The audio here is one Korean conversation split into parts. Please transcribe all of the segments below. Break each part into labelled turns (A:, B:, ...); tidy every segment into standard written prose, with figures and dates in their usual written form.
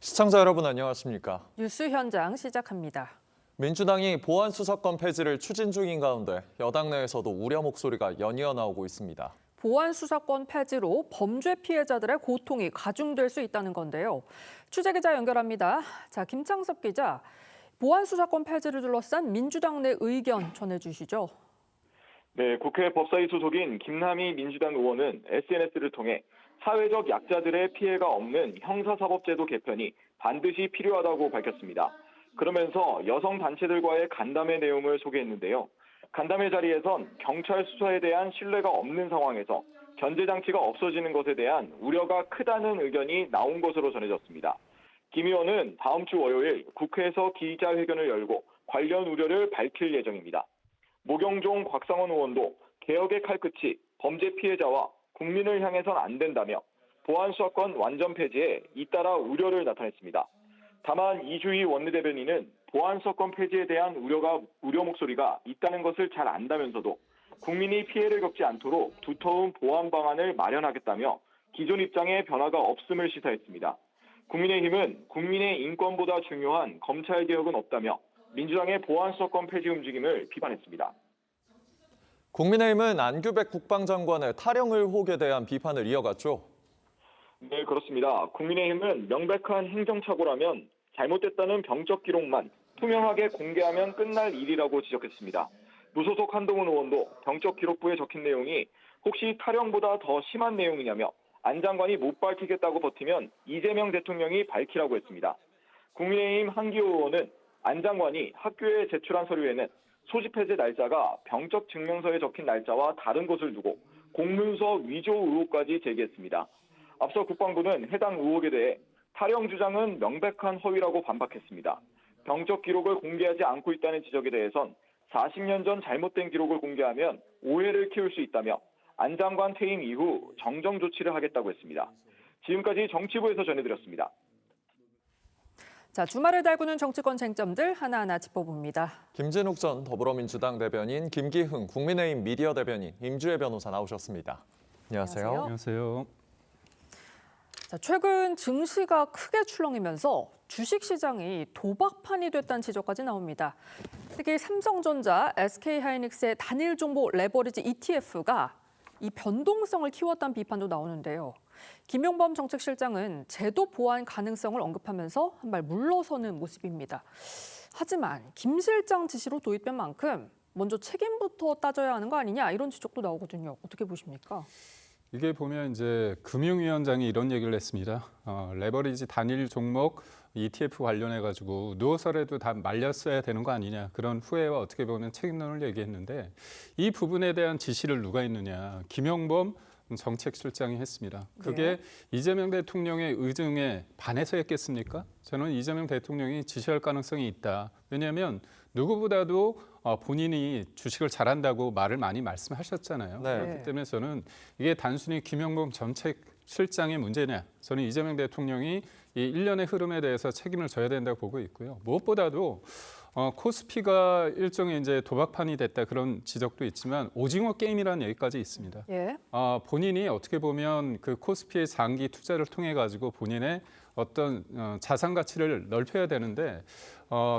A: 시청자 여러분 안녕하십니까?
B: 뉴스 현장 시작합니다.
A: 민주당이 보안 수사권 폐지를 추진 중인 가운데 여당 내에서도 우려 목소리가 연이어 나오고 있습니다.
B: 보안 수사권 폐지로 범죄 피해자들의 고통이 가중될 수 있다는 건데요. 취재 기자 연결합니다. 자, 김창섭 기자, 보안 수사권 폐지를 둘러싼 민주당 내 의견 전해주시죠.
C: 네, 국회 법사위 소속인 김남희 민주당 의원은 SNS를 통해 사회적 약자들의 피해가 없는 형사사법제도 개편이 반드시 필요하다고 밝혔습니다. 그러면서 여성 단체들과의 간담회 내용을 소개했는데요. 간담회 자리에선 경찰 수사에 대한 신뢰가 없는 상황에서 견제 장치가 없어지는 것에 대한 우려가 크다는 의견이 나온 것으로 전해졌습니다. 김 의원은 다음 주 월요일 국회에서 기자회견을 열고 관련 우려를 밝힐 예정입니다. 모경종 곽상원 의원도 개혁의 칼끝이 범죄 피해자와 국민을 향해선 안 된다며 보안 수사권 완전 폐지에 잇따라 우려를 나타냈습니다. 다만 이주희 원내대변인은 보안 수사권 폐지에 대한 우려 목소리가 있다는 것을 잘 안다면서도 국민이 피해를 겪지 않도록 두터운 보안 방안을 마련하겠다며 기존 입장에 변화가 없음을 시사했습니다. 국민의힘은 국민의 인권보다 중요한 검찰 개혁은 없다며 민주당의 보안 수사권 폐지 움직임을 비판했습니다.
A: 국민의힘은 안규백 국방장관의 탈영 의혹에 대한 비판을 이어갔죠.
C: 네, 그렇습니다. 국민의힘은 명백한 행정착오라면 잘못됐다는 병적 기록만 투명하게 공개하면 끝날 일이라고 지적했습니다. 무소속 한동훈 의원도 병적 기록부에 적힌 내용이 혹시 탈영보다 더 심한 내용이냐며 안 장관이 못 밝히겠다고 버티면 이재명 대통령이 밝히라고 했습니다. 국민의힘 한기호 의원은 안 장관이 학교에 제출한 서류에는 소집 해제 날짜가 병적 증명서에 적힌 날짜와 다른 것을 두고 공문서 위조 의혹까지 제기했습니다. 앞서 국방부는 해당 의혹에 대해 탈영 주장은 명백한 허위라고 반박했습니다. 병적 기록을 공개하지 않고 있다는 지적에 대해선 40년 전 잘못된 기록을 공개하면 오해를 키울 수 있다며 안 장관 퇴임 이후 정정 조치를 하겠다고 했습니다. 지금까지 정치부에서 전해드렸습니다.
B: 자, 주말을 달구는 정치권 쟁점들 하나하나 짚어봅니다.
A: 김진욱 전 더불어민주당 대변인, 김기흥 국민의힘 미디어 대변인, 임주혜 변호사 나오셨습니다. 안녕하세요.
D: 안녕하세요.
B: 자, 최근 증시가 크게 출렁이면서 주식시장이 도박판이 됐다는 지적까지 나옵니다. 특히 삼성전자, SK하이닉스의 단일 정보 레버리지 ETF가 이 변동성을 키웠다는 비판도 나오는데요. 김용범 정책실장은 제도 보완 가능성을 언급하면서 한 발 물러서는 모습입니다. 하지만 김 실장 지시로 도입된 만큼 먼저 책임부터 따져야 하는 거 아니냐 이런 지적도 나오거든요. 어떻게 보십니까?
D: 이게 보면 이제 금융위원장이 이런 얘기를 했습니다. 레버리지 단일 종목 ETF 관련해 가지고 누워서라도 다 말렸어야 되는 거 아니냐 그런 후회와 어떻게 보면 책임론을 얘기했는데 이 부분에 대한 지시를 누가 했느냐 김용범 정책실장이 했습니다. 그게 이재명 대통령의 의중에 반해서 했겠습니까? 저는 이재명 대통령이 지시할 가능성이 있다. 왜냐하면 누구보다도 본인이 주식을 잘한다고 말을 많이 말씀하셨잖아요.
A: 네.
D: 그렇기 때문에 저는 이게 단순히 김용범 정책실장의 문제냐. 저는 이재명 대통령이 이 일련의 흐름에 대해서 책임을 져야 된다고 보고 있고요. 무엇보다도 코스피가 일종의 이제 도박판이 됐다 그런 지적도 있지만 오징어 게임이라는 얘기까지 있습니다.
B: 예.
D: 본인이 어떻게 보면 그 코스피의 장기 투자를 통해 가지고 본인의 어떤 자산 가치를 넓혀야 되는데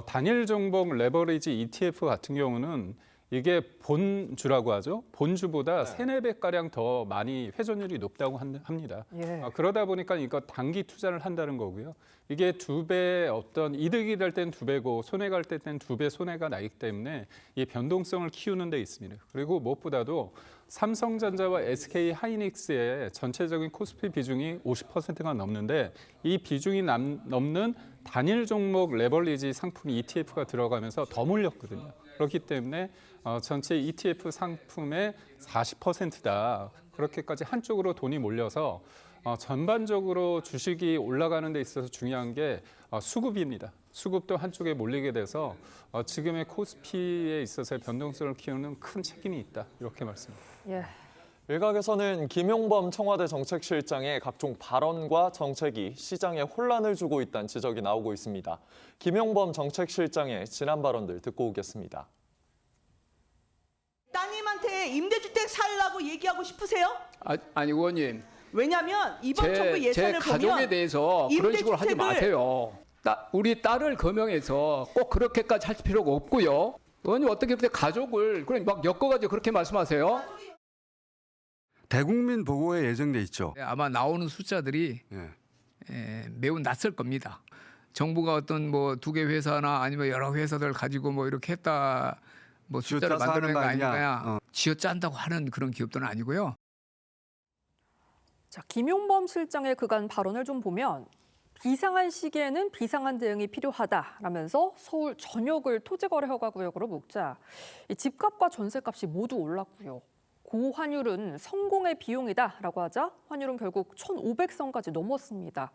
D: 단일 종목 레버리지 ETF 같은 경우는 이게 본주라고 하죠. 본주보다 3~4배가량 더 많이 회전율이 높다고 합니다.
B: 예.
D: 그러다 보니까 이거 단기 투자를 한다는 거고요. 이게 2배 어떤 이득이 될 땐 2배고 손해가 갈 때는 2배 손해가 나기 때문에 이 변동성을 키우는 데 있습니다. 그리고 무엇보다도 삼성전자와 SK하이닉스의 전체적인 코스피 비중이 50%가 넘는데 이 비중이 넘는 단일 종목 레버리지 상품 ETF가 들어가면서 더 몰렸거든요. 그렇기 때문에 전체 ETF 상품의 40%다. 그렇게까지 한쪽으로 돈이 몰려서 전반적으로 주식이 올라가는 데 있어서 중요한 게 수급입니다. 수급도 한쪽에 몰리게 돼서 지금의 코스피에 있어서의 변동성을 키우는 큰 책임이 있다. 이렇게 말씀드립니다.
B: 예.
A: 일각에서는 김용범 청와대 정책실장의 각종 발언과 정책이 시장에 혼란을 주고 있다는 지적이 나오고 있습니다. 김용범 정책실장의 지난 발언들 듣고 오겠습니다.
E: 따님한테 임대주택 살라고 얘기하고 싶으세요?
F: 아니 의원님
E: 왜냐하면 이번 정부
F: 제
E: 예산을
F: 가족에
E: 보면
F: 대해서 그런 식으로 하지
E: 임대주택을-
F: 마세요. 우리 딸을 거명해서 꼭 그렇게까지 할 필요가 없고요. 의원님 어떻게 가족을 그냥 막 엮어가지고 그렇게 말씀하세요?
G: 대국민 보고에 예정돼 있죠.
H: 아마 나오는 숫자들이 매우 낯설 겁니다. 정부가 어떤 뭐 두 개 회사나 아니면 여러 회사들 가지고 뭐 이렇게 했다 뭐 숫자를
G: 쥐어짜서
H: 만들어낸 거
G: 하는 거 아니냐.
H: 아니냐. 쥐어짠다고 하는 그런 기업들은 아니고요.
B: 자, 김용범 실장의 그간 발언을 좀 보면 비상한 시기에는 비상한 대응이 필요하다라면서 서울 전역을 토지거래 허가 구역으로 묶자 이 집값과 전세값이 모두 올랐고요. 고환율은 성공의 비용이다라고 하자 환율은 결국 1,500선까지 넘었습니다.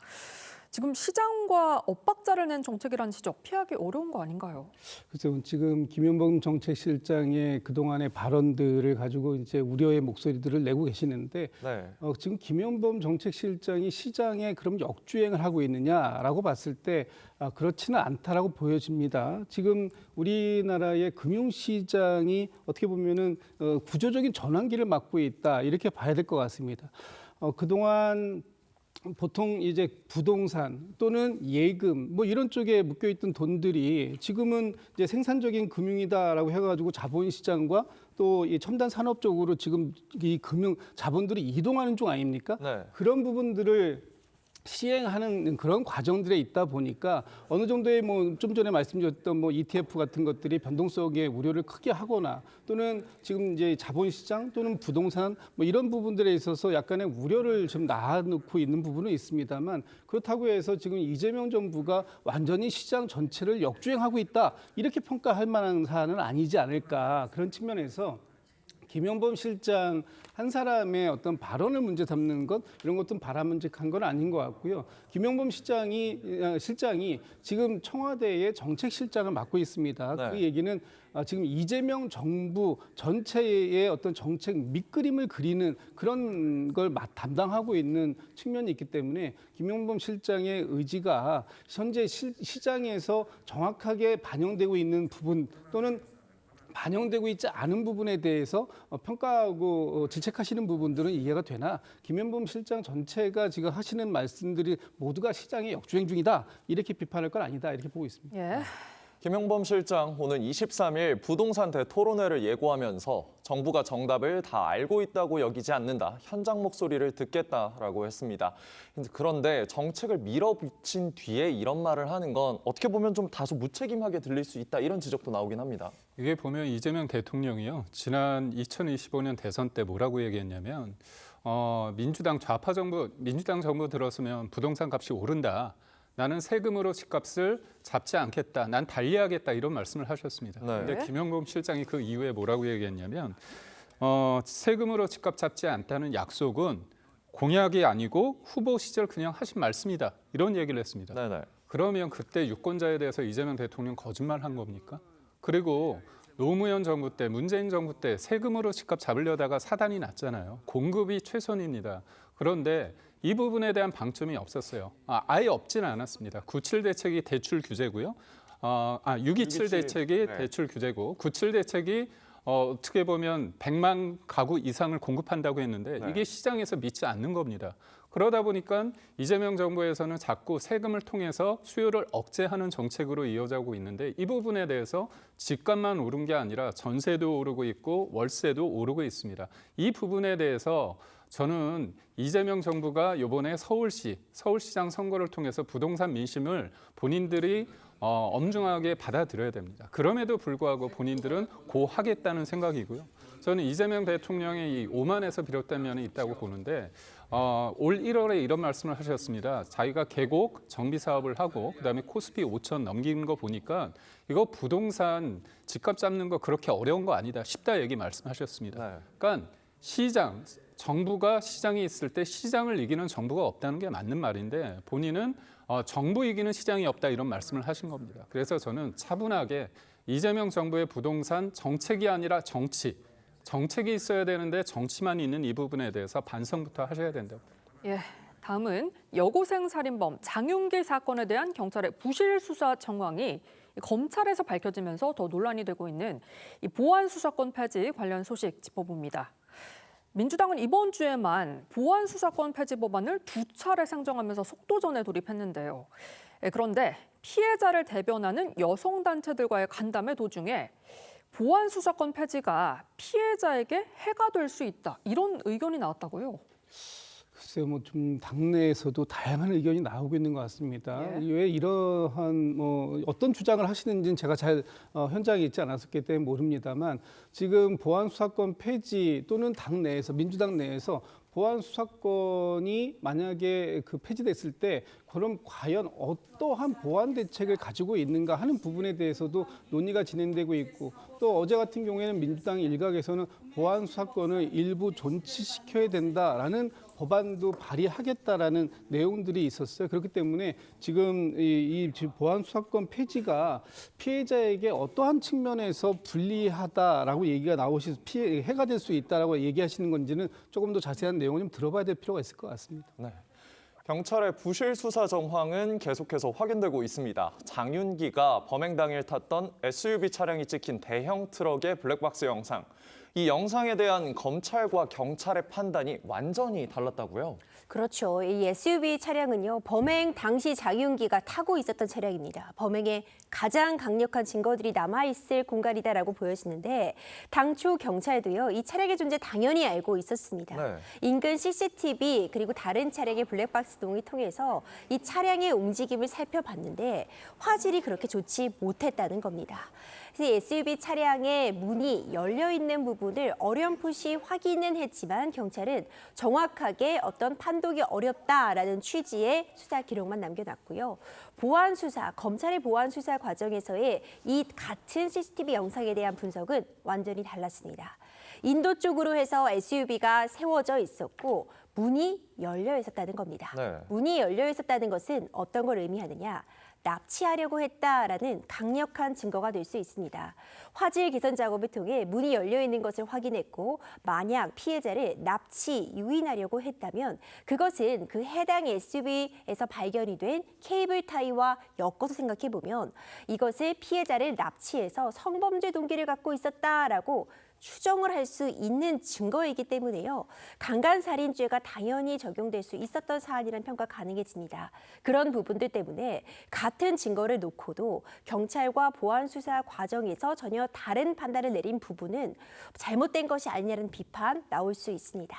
B: 지금 시장과 엇박자를 낸 정책이라는 지적 피하기 어려운 거 아닌가요?
I: 그래서 지금 김용범 정책실장의 그동안의 발언들을 가지고 이제 우려의 목소리들을 내고 계시는데
A: 네.
I: 지금 김용범 정책실장이 시장에 그럼 역주행을 하고 있느냐라고 봤을 때 그렇지는 않다라고 보여집니다. 지금 우리나라의 금융시장이 어떻게 보면은 구조적인 전환기를 맞고 있다 이렇게 봐야 될 것 같습니다. 그동안 보통 이제 부동산 또는 예금 뭐 이런 쪽에 묶여 있던 돈들이 지금은 이제 생산적인 금융이다라고 해가지고 자본시장과 또 이 첨단 산업 쪽으로 지금 이 금융 자본들이 이동하는 중 아닙니까?
A: 네.
I: 그런 부분들을 시행하는 그런 과정들에 있다 보니까 어느 정도의 뭐 좀 전에 말씀드렸던 뭐 ETF 같은 것들이 변동성의 우려를 크게 하거나 또는 지금 이제 자본시장 또는 부동산 뭐 이런 부분들에 있어서 약간의 우려를 좀 낳아놓고 있는 부분은 있습니다만 그렇다고 해서 지금 이재명 정부가 완전히 시장 전체를 역주행하고 있다 이렇게 평가할 만한 사안은 아니지 않을까 그런 측면에서 김용범 실장 한 사람의 어떤 발언을 문제 삼는 것 이런 것도 바람직한 건 아닌 것 같고요. 김용범 실장이 지금 청와대의 정책실장을 맡고 있습니다.
A: 네.
I: 그 얘기는 지금 이재명 정부 전체의 어떤 정책 밑그림을 그리는 그런 걸 담당하고 있는 측면이 있기 때문에 김용범 실장의 의지가 현재 시장에서 정확하게 반영되고 있는 부분 또는 반영되고 있지 않은 부분에 대해서 평가하고 질책하시는 부분들은 이해가 되나 김용범 실장 전체가 지금 하시는 말씀들이 모두가 시장의 역주행 중이다 이렇게 비판할 건 아니다 이렇게 보고 있습니다.
B: 예.
A: 김용범 실장 오는 23일 부동산 대토론회를 예고하면서 정부가 정답을 다 알고 있다고 여기지 않는다. 현장 목소리를 듣겠다라고 했습니다. 그런데 정책을 밀어붙인 뒤에 이런 말을 하는 건 어떻게 보면 좀 다소 무책임하게 들릴 수 있다. 이런 지적도 나오긴 합니다.
D: 이게 보면 이재명 대통령이요. 지난 2025년 대선 때 뭐라고 얘기했냐면 민주당 정부 들었으면 부동산 값이 오른다. 나는 세금으로 집값을 잡지 않겠다. 난 달리하겠다. 이런 말씀을 하셨습니다. 그런데
B: 네.
D: 김용범 실장이 그 이후에 뭐라고 얘기했냐면 세금으로 집값 잡지 않다는 약속은 공약이 아니고 후보 시절 그냥 하신 말씀이다. 이런 얘기를 했습니다.
A: 네네.
D: 그러면 그때 유권자에 대해서 이재명 대통령 거짓말한 겁니까? 그리고 노무현 정부 때, 문재인 정부 때 세금으로 집값 잡으려다가 사단이 났잖아요. 공급이 최선입니다. 그런데 이 부분에 대한 방점이 없었어요. 아예 없지는 않았습니다. 97 대책이 대출 규제고요. 627 대책이
A: 네.
D: 대출 규제고 97 대책이 어떻게 보면 100만 가구 이상을 공급한다고 했는데
A: 네.
D: 이게 시장에서 믿지 않는 겁니다. 그러다 보니까 이재명 정부에서는 자꾸 세금을 통해서 수요를 억제하는 정책으로 이어지고 있는데 이 부분에 대해서 집값만 오른 게 아니라 전세도 오르고 있고 월세도 오르고 있습니다. 이 부분에 대해서 저는 이재명 정부가 이번에 서울시장 선거를 통해서 부동산 민심을 본인들이 엄중하게 받아들여야 됩니다. 그럼에도 불구하고 본인들은 고하겠다는 생각이고요. 저는 이재명 대통령의 이 오만에서 비롯된 면이 있다고 보는데 올 1월에 이런 말씀을 하셨습니다. 자기가 계곡 정비 사업을 하고 그다음에 코스피 5천 넘긴 거 보니까 이거 부동산 집값 잡는 거 그렇게 어려운 거 아니다. 쉽다 얘기 말씀하셨습니다.
A: 네.
D: 그러니까 정부가 시장에 있을 때 시장을 이기는 정부가 없다는 게 맞는 말인데 본인은 정부 이기는 시장이 없다 이런 말씀을 하신 겁니다. 그래서 저는 차분하게 이재명 정부의 부동산 정책이 아니라 정책이 있어야 되는데 정치만 있는 이 부분에 대해서 반성부터 하셔야 된다고.
B: 예. 다음은 여고생 살인범 장윤기 사건에 대한 경찰의 부실 수사 정황이 검찰에서 밝혀지면서 더 논란이 되고 있는 이 보안 수사권 폐지 관련 소식 짚어봅니다. 민주당은 이번 주에만 보안 수사권 폐지 법안을 2차례 상정하면서 속도전에 돌입했는데요. 그런데 피해자를 대변하는 여성단체들과의 간담회 도중에 보안 수사권 폐지가 피해자에게 해가 될 수 있다, 이런 의견이 나왔다고요.
I: 글쎄요, 뭐 좀 당내에서도 다양한 의견이 나오고 있는 것 같습니다.
B: 예.
I: 왜 이러한 뭐 어떤 주장을 하시는지는 제가 잘 현장에 있지 않았었기 때문에 모릅니다만, 지금 보안 수사권 폐지 또는 당 내에서 민주당 내에서 보안 수사권이 만약에 그 폐지됐을 때 그럼 과연 어떠한 보안 대책을 가지고 있는가 하는 부분에 대해서도 논의가 진행되고 있고, 또 어제 같은 경우에는 민주당 일각에서는 보안 수사권을 일부 존치시켜야 된다라는 법안도 발의하겠다라는 내용들이 있었어요. 그렇기 때문에 지금 이 보안 수사권 폐지가 피해자에게 어떠한 측면에서 불리하다라고 얘기가 나오시 해가 될 수 있다라고 얘기하시는 건지는 조금 더 자세한 내용을 좀 들어봐야 될 필요가 있을 것 같습니다.
A: 네. 경찰의 부실 수사 정황은 계속해서 확인되고 있습니다. 장윤기가 범행 당일 탔던 SUV 차량이 찍힌 대형 트럭의 블랙박스 영상. 이 영상에 대한 검찰과 경찰의 판단이 완전히 달랐다고요?
E: 그렇죠. 이 SUV 차량은요, 범행 당시 장윤기가 타고 있었던 차량입니다. 범행에 가장 강력한 증거들이 남아있을 공간이다라고 보여지는데, 당초 경찰도요, 이 차량의 존재 당연히 알고 있었습니다.
A: 네.
E: 인근 CCTV 그리고 다른 차량의 블랙박스 동을 통해서 이 차량의 움직임을 살펴봤는데 화질이 그렇게 좋지 못했다는 겁니다. 그래서 SUV 차량의 문이 열려 있는 부분을 어렴풋이 확인은 했지만 경찰은 정확하게 어떤 판독이 어렵다라는 취지의 수사 기록만 남겨놨고요. 보안 수사, 검찰의 보안 수사 과정에서의 이 같은 CCTV 영상에 대한 분석은 완전히 달랐습니다. 인도 쪽으로 해서 SUV가 세워져 있었고 문이 열려 있었다는 겁니다.
A: 네.
E: 문이 열려 있었다는 것은 어떤 걸 의미하느냐? 납치하려고 했다라는 강력한 증거가 될 수 있습니다. 화질 개선 작업을 통해 문이 열려 있는 것을 확인했고, 만약 피해자를 납치, 유인하려고 했다면 그것은 그 해당 SUV에서 발견이 된 케이블 타이와 엮어서 생각해보면 이것을 피해자를 납치해서 성범죄 동기를 갖고 있었다라고 추정을 할 수 있는 증거이기 때문에요. 강간살인죄가 당연히 적용될 수 있었던 사안이라는 평가 가능해집니다. 그런 부분들 때문에 같은 증거를 놓고도 경찰과 보안 수사 과정에서 전혀 다른 판단을 내린 부분은 잘못된 것이 아니냐는 비판 나올 수 있습니다.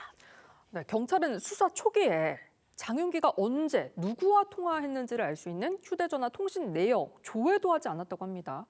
B: 네, 경찰은 수사 초기에 장윤기가 언제 누구와 통화했는지를 알 수 있는 휴대전화 통신 내역 조회도 하지 않았다고 합니다.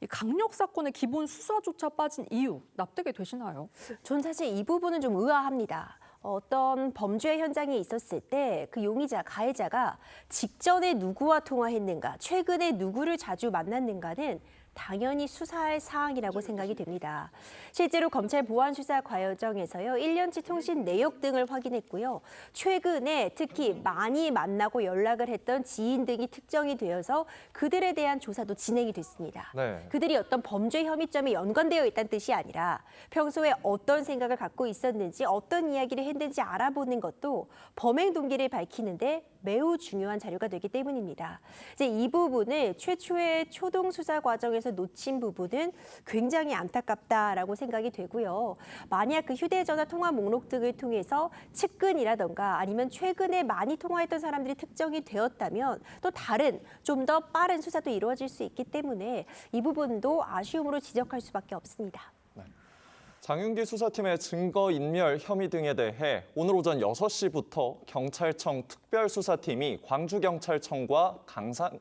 B: 이 강력 사건의 기본 수사조차 빠진 이유 납득이 되시나요?
E: 전 사실 이 부분은 좀 의아합니다. 어떤 범죄 현장에 있었을 때 그 용의자, 가해자가 직전에 누구와 통화했는가, 최근에 누구를 자주 만났는가는 당연히 수사할 사항이라고 생각이 됩니다. 실제로 검찰 보안 수사 과정에서요, 1년치 통신 내역 등을 확인했고요. 최근에 특히 많이 만나고 연락을 했던 지인 등이 특정이 되어서 그들에 대한 조사도 진행이 됐습니다.
A: 네.
E: 그들이 어떤 범죄 혐의점에 연관되어 있다는 뜻이 아니라 평소에 어떤 생각을 갖고 있었는지, 어떤 이야기를 했는지 알아보는 것도 범행 동기를 밝히는데 매우 중요한 자료가 되기 때문입니다. 이제 이 부분을 최초의 초동 수사 과정에서 놓친 부분은 굉장히 안타깝다라고 생각이 되고요. 만약 그 휴대전화 통화 목록 등을 통해서 측근이라던가 아니면 최근에 많이 통화했던 사람들이 특정이 되었다면 또 다른 좀 더 빠른 수사도 이루어질 수 있기 때문에 이 부분도 아쉬움으로 지적할 수밖에 없습니다.
A: 장윤기 수사팀의 증거인멸 혐의 등에 대해 오늘 오전 6시부터 경찰청 특별수사팀이 광주경찰청과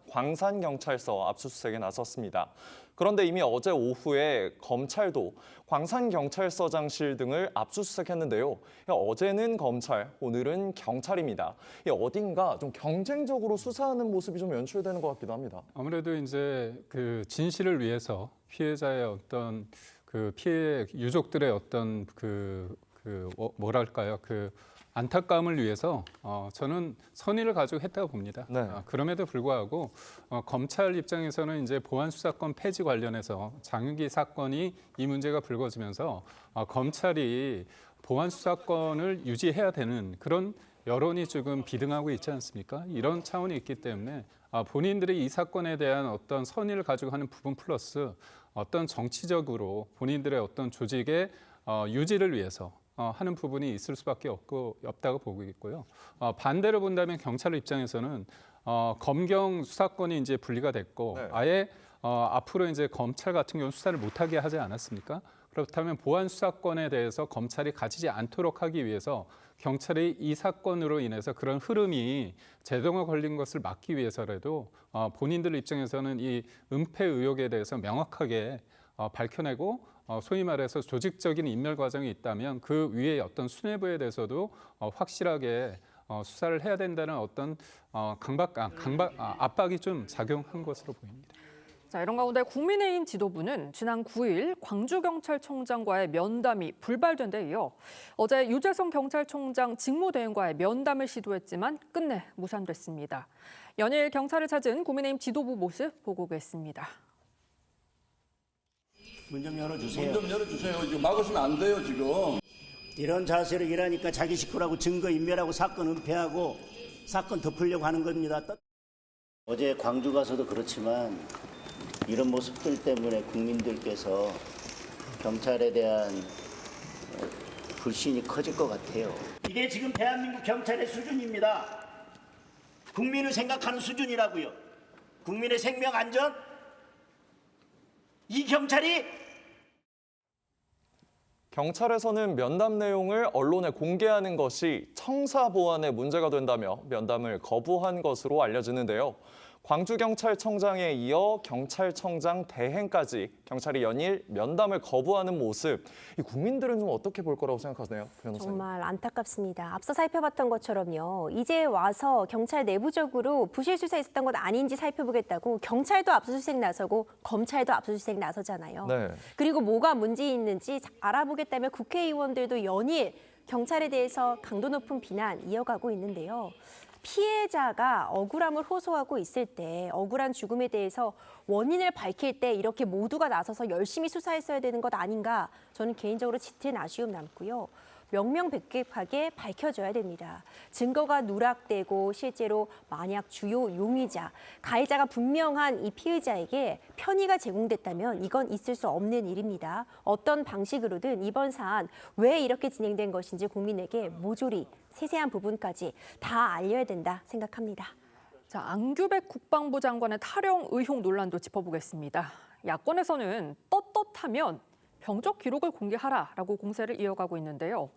A: 광산경찰서 압수수색에 나섰습니다. 그런데 이미 어제 오후에 검찰도 광산경찰서장실 등을 압수수색했는데요. 어제는 검찰, 오늘은 경찰입니다. 어딘가 좀 경쟁적으로 수사하는 모습이 좀 연출되는 것 같기도 합니다.
D: 아무래도 이제 그 진실을 위해서 피해자의 어떤 그 피해 유족들의 어떤 뭐랄까요, 그 안타까움을 위해서 저는 선의를 가지고 했다고 봅니다.
A: 네.
D: 그럼에도 불구하고 검찰 입장에서는 이제 보안 수사권 폐지 관련해서 장윤기 사건이 이 문제가 불거지면서 검찰이 보안 수사권을 유지해야 되는 그런 여론이 조금 비등하고 있지 않습니까? 이런 차원이 있기 때문에 본인들이 이 사건에 대한 어떤 선의를 가지고 하는 부분 플러스 어떤 정치적으로 본인들의 어떤 조직의 유지를 위해서 하는 부분이 있을 수밖에 없다고 보고 있고요. 반대로 본다면 경찰 입장에서는 검경 수사권이 이제 분리가 됐고
A: 네.
D: 아예 앞으로 이제 검찰 같은 경우 수사를 못하게 하지 않았습니까? 그렇다면 보안 수사권에 대해서 검찰이 가지지 않도록 하기 위해서 경찰이 이 사건으로 인해서 그런 흐름이 제동에 걸린 것을 막기 위해서라도 본인들 입장에서는 이 은폐 의혹에 대해서 명확하게 밝혀내고 소위 말해서 조직적인 인멸 과정이 있다면 그 위에 어떤 수뇌부에 대해서도 확실하게 수사를 해야 된다는 어떤 압박이 좀 작용한 것으로 보입니다.
B: 자, 이런 가운데 국민의힘 지도부는 지난 9일 광주경찰청장과의 면담이 불발된 데 이어 어제 유재성 경찰청장 직무대행과의 면담을 시도했지만 끝내 무산됐습니다. 연일 경찰을 찾은 국민의힘 지도부 모습 보고 오겠습니다.
G: 문 좀 열어주세요.
J: 문 좀 열어주세요. 지금 막으시면 안 돼요, 지금.
G: 이런 자세로 일하니까 자기 식구라고 증거 인멸하고 사건 은폐하고 사건 덮으려고 하는 겁니다. 어제 광주 가서도 그렇지만 이런 모습들 때문에 국민들께서 경찰에 대한 불신이 커질 것 같아요. 이게 지금 대한민국 경찰의 수준입니다. 국민을 생각하는 수준이라고요. 국민의 생명 안전? 이 경찰이
A: 경찰에서는 면담 내용을 언론에 공개하는 것이 청사 보안에 문제가 된다며 면담을 거부한 것으로 알려지는데요. 광주경찰청장에 이어 경찰청장 대행까지 경찰이 연일 면담을 거부하는 모습, 이 국민들은 좀 어떻게 볼 거라고 생각하세요, 변호사님?
E: 정말 안타깝습니다. 앞서 살펴봤던 것처럼요. 이제 와서 경찰 내부적으로 부실 수사 있었던 것 아닌지 살펴보겠다고 경찰도 압수수색 나서고 검찰도 압수수색 나서잖아요.
A: 네.
E: 그리고 뭐가 문제 있는지 알아보겠다며 국회의원들도 연일 경찰에 대해서 강도 높은 비난 이어가고 있는데요. 피해자가 억울함을 호소하고 있을 때 억울한 죽음에 대해서 원인을 밝힐 때 이렇게 모두가 나서서 열심히 수사했어야 되는 것 아닌가, 저는 개인적으로 짙은 아쉬움 남고요. 명명백백하게 밝혀져야 됩니다. 증거가 누락되고 실제로 만약 주요 용의자, 가해자가 분명한 이 피의자에게 편의가 제공됐다면 이건 있을 수 없는 일입니다. 어떤 방식으로든 이번 사안 왜 이렇게 진행된 것인지 국민에게 모조리 세세한 부분까지 다 알려야 된다 생각합니다.
B: 자, 안규백 국방부 장관의 탈영 의혹 논란도 짚어보겠습니다. 야권에서는 떳떳하면 병적 기록을 공개하라라고 공세를 이어가고 있는데요.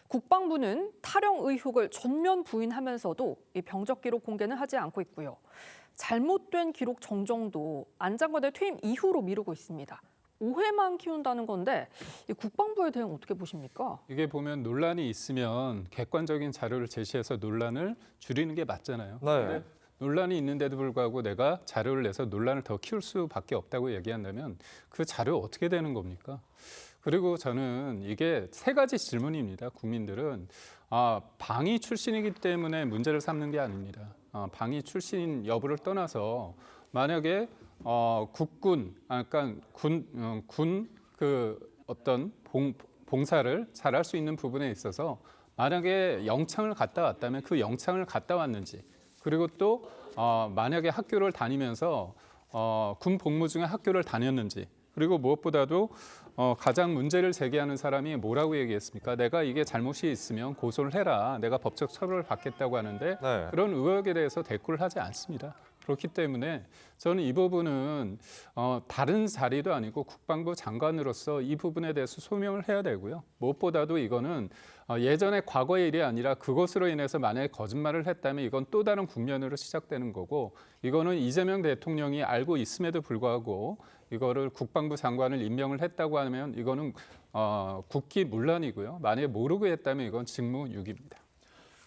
B: 국방부는 탈영 의혹을 전면 부인하면서도 이 병적 기록 공개는 하지 않고 있고요. 잘못된 기록 정정도 안 장관의 퇴임 이후로 미루고 있습니다. 오해만 키운다는 건데 이 국방부에 대응 어떻게 보십니까?
D: 이게 보면 논란이 있으면 객관적인 자료를 제시해서 논란을 줄이는 게 맞잖아요.
A: 네.
D: 근데 논란이 있는데도 불구하고 내가 자료를 내서 논란을 더 키울 수밖에 없다고 얘기한다면 그 자료 어떻게 되는 겁니까? 그리고 저는 이게 세 가지 질문입니다. 국민들은 방위 출신이기 때문에 문제를 삼는 게 아닙니다. 방위 출신 여부를 떠나서 만약에 국군, 그러니까 군 그 어떤 봉사를 잘할 수 있는 부분에 있어서 만약에 영창을 갔다 왔다면 그 영창을 갔다 왔는지, 그리고 또 만약에 학교를 다니면서 군 복무 중에 학교를 다녔는지, 그리고 무엇보다도 가장 문제를 제기하는 사람이 뭐라고 얘기했습니까? 내가 이게 잘못이 있으면 고소를 해라. 내가 법적 처벌을 받겠다고 하는데
A: 네.
D: 그런 의혹에 대해서 대꾸를 하지 않습니다. 그렇기 때문에 저는 이 부분은 다른 자리도 아니고 국방부 장관으로서 이 부분에 대해서 소명을 해야 되고요. 무엇보다도 이거는 예전의 과거의 일이 아니라 그것으로 인해서 만약에 거짓말을 했다면 이건 또 다른 국면으로 시작되는 거고, 이거는 이재명 대통령이 알고 있음에도 불구하고 이거를 국방부 장관을 임명을 했다고 하면 이거는 국기문란이고요. 만약에 모르고 했다면 이건 직무유기입니다.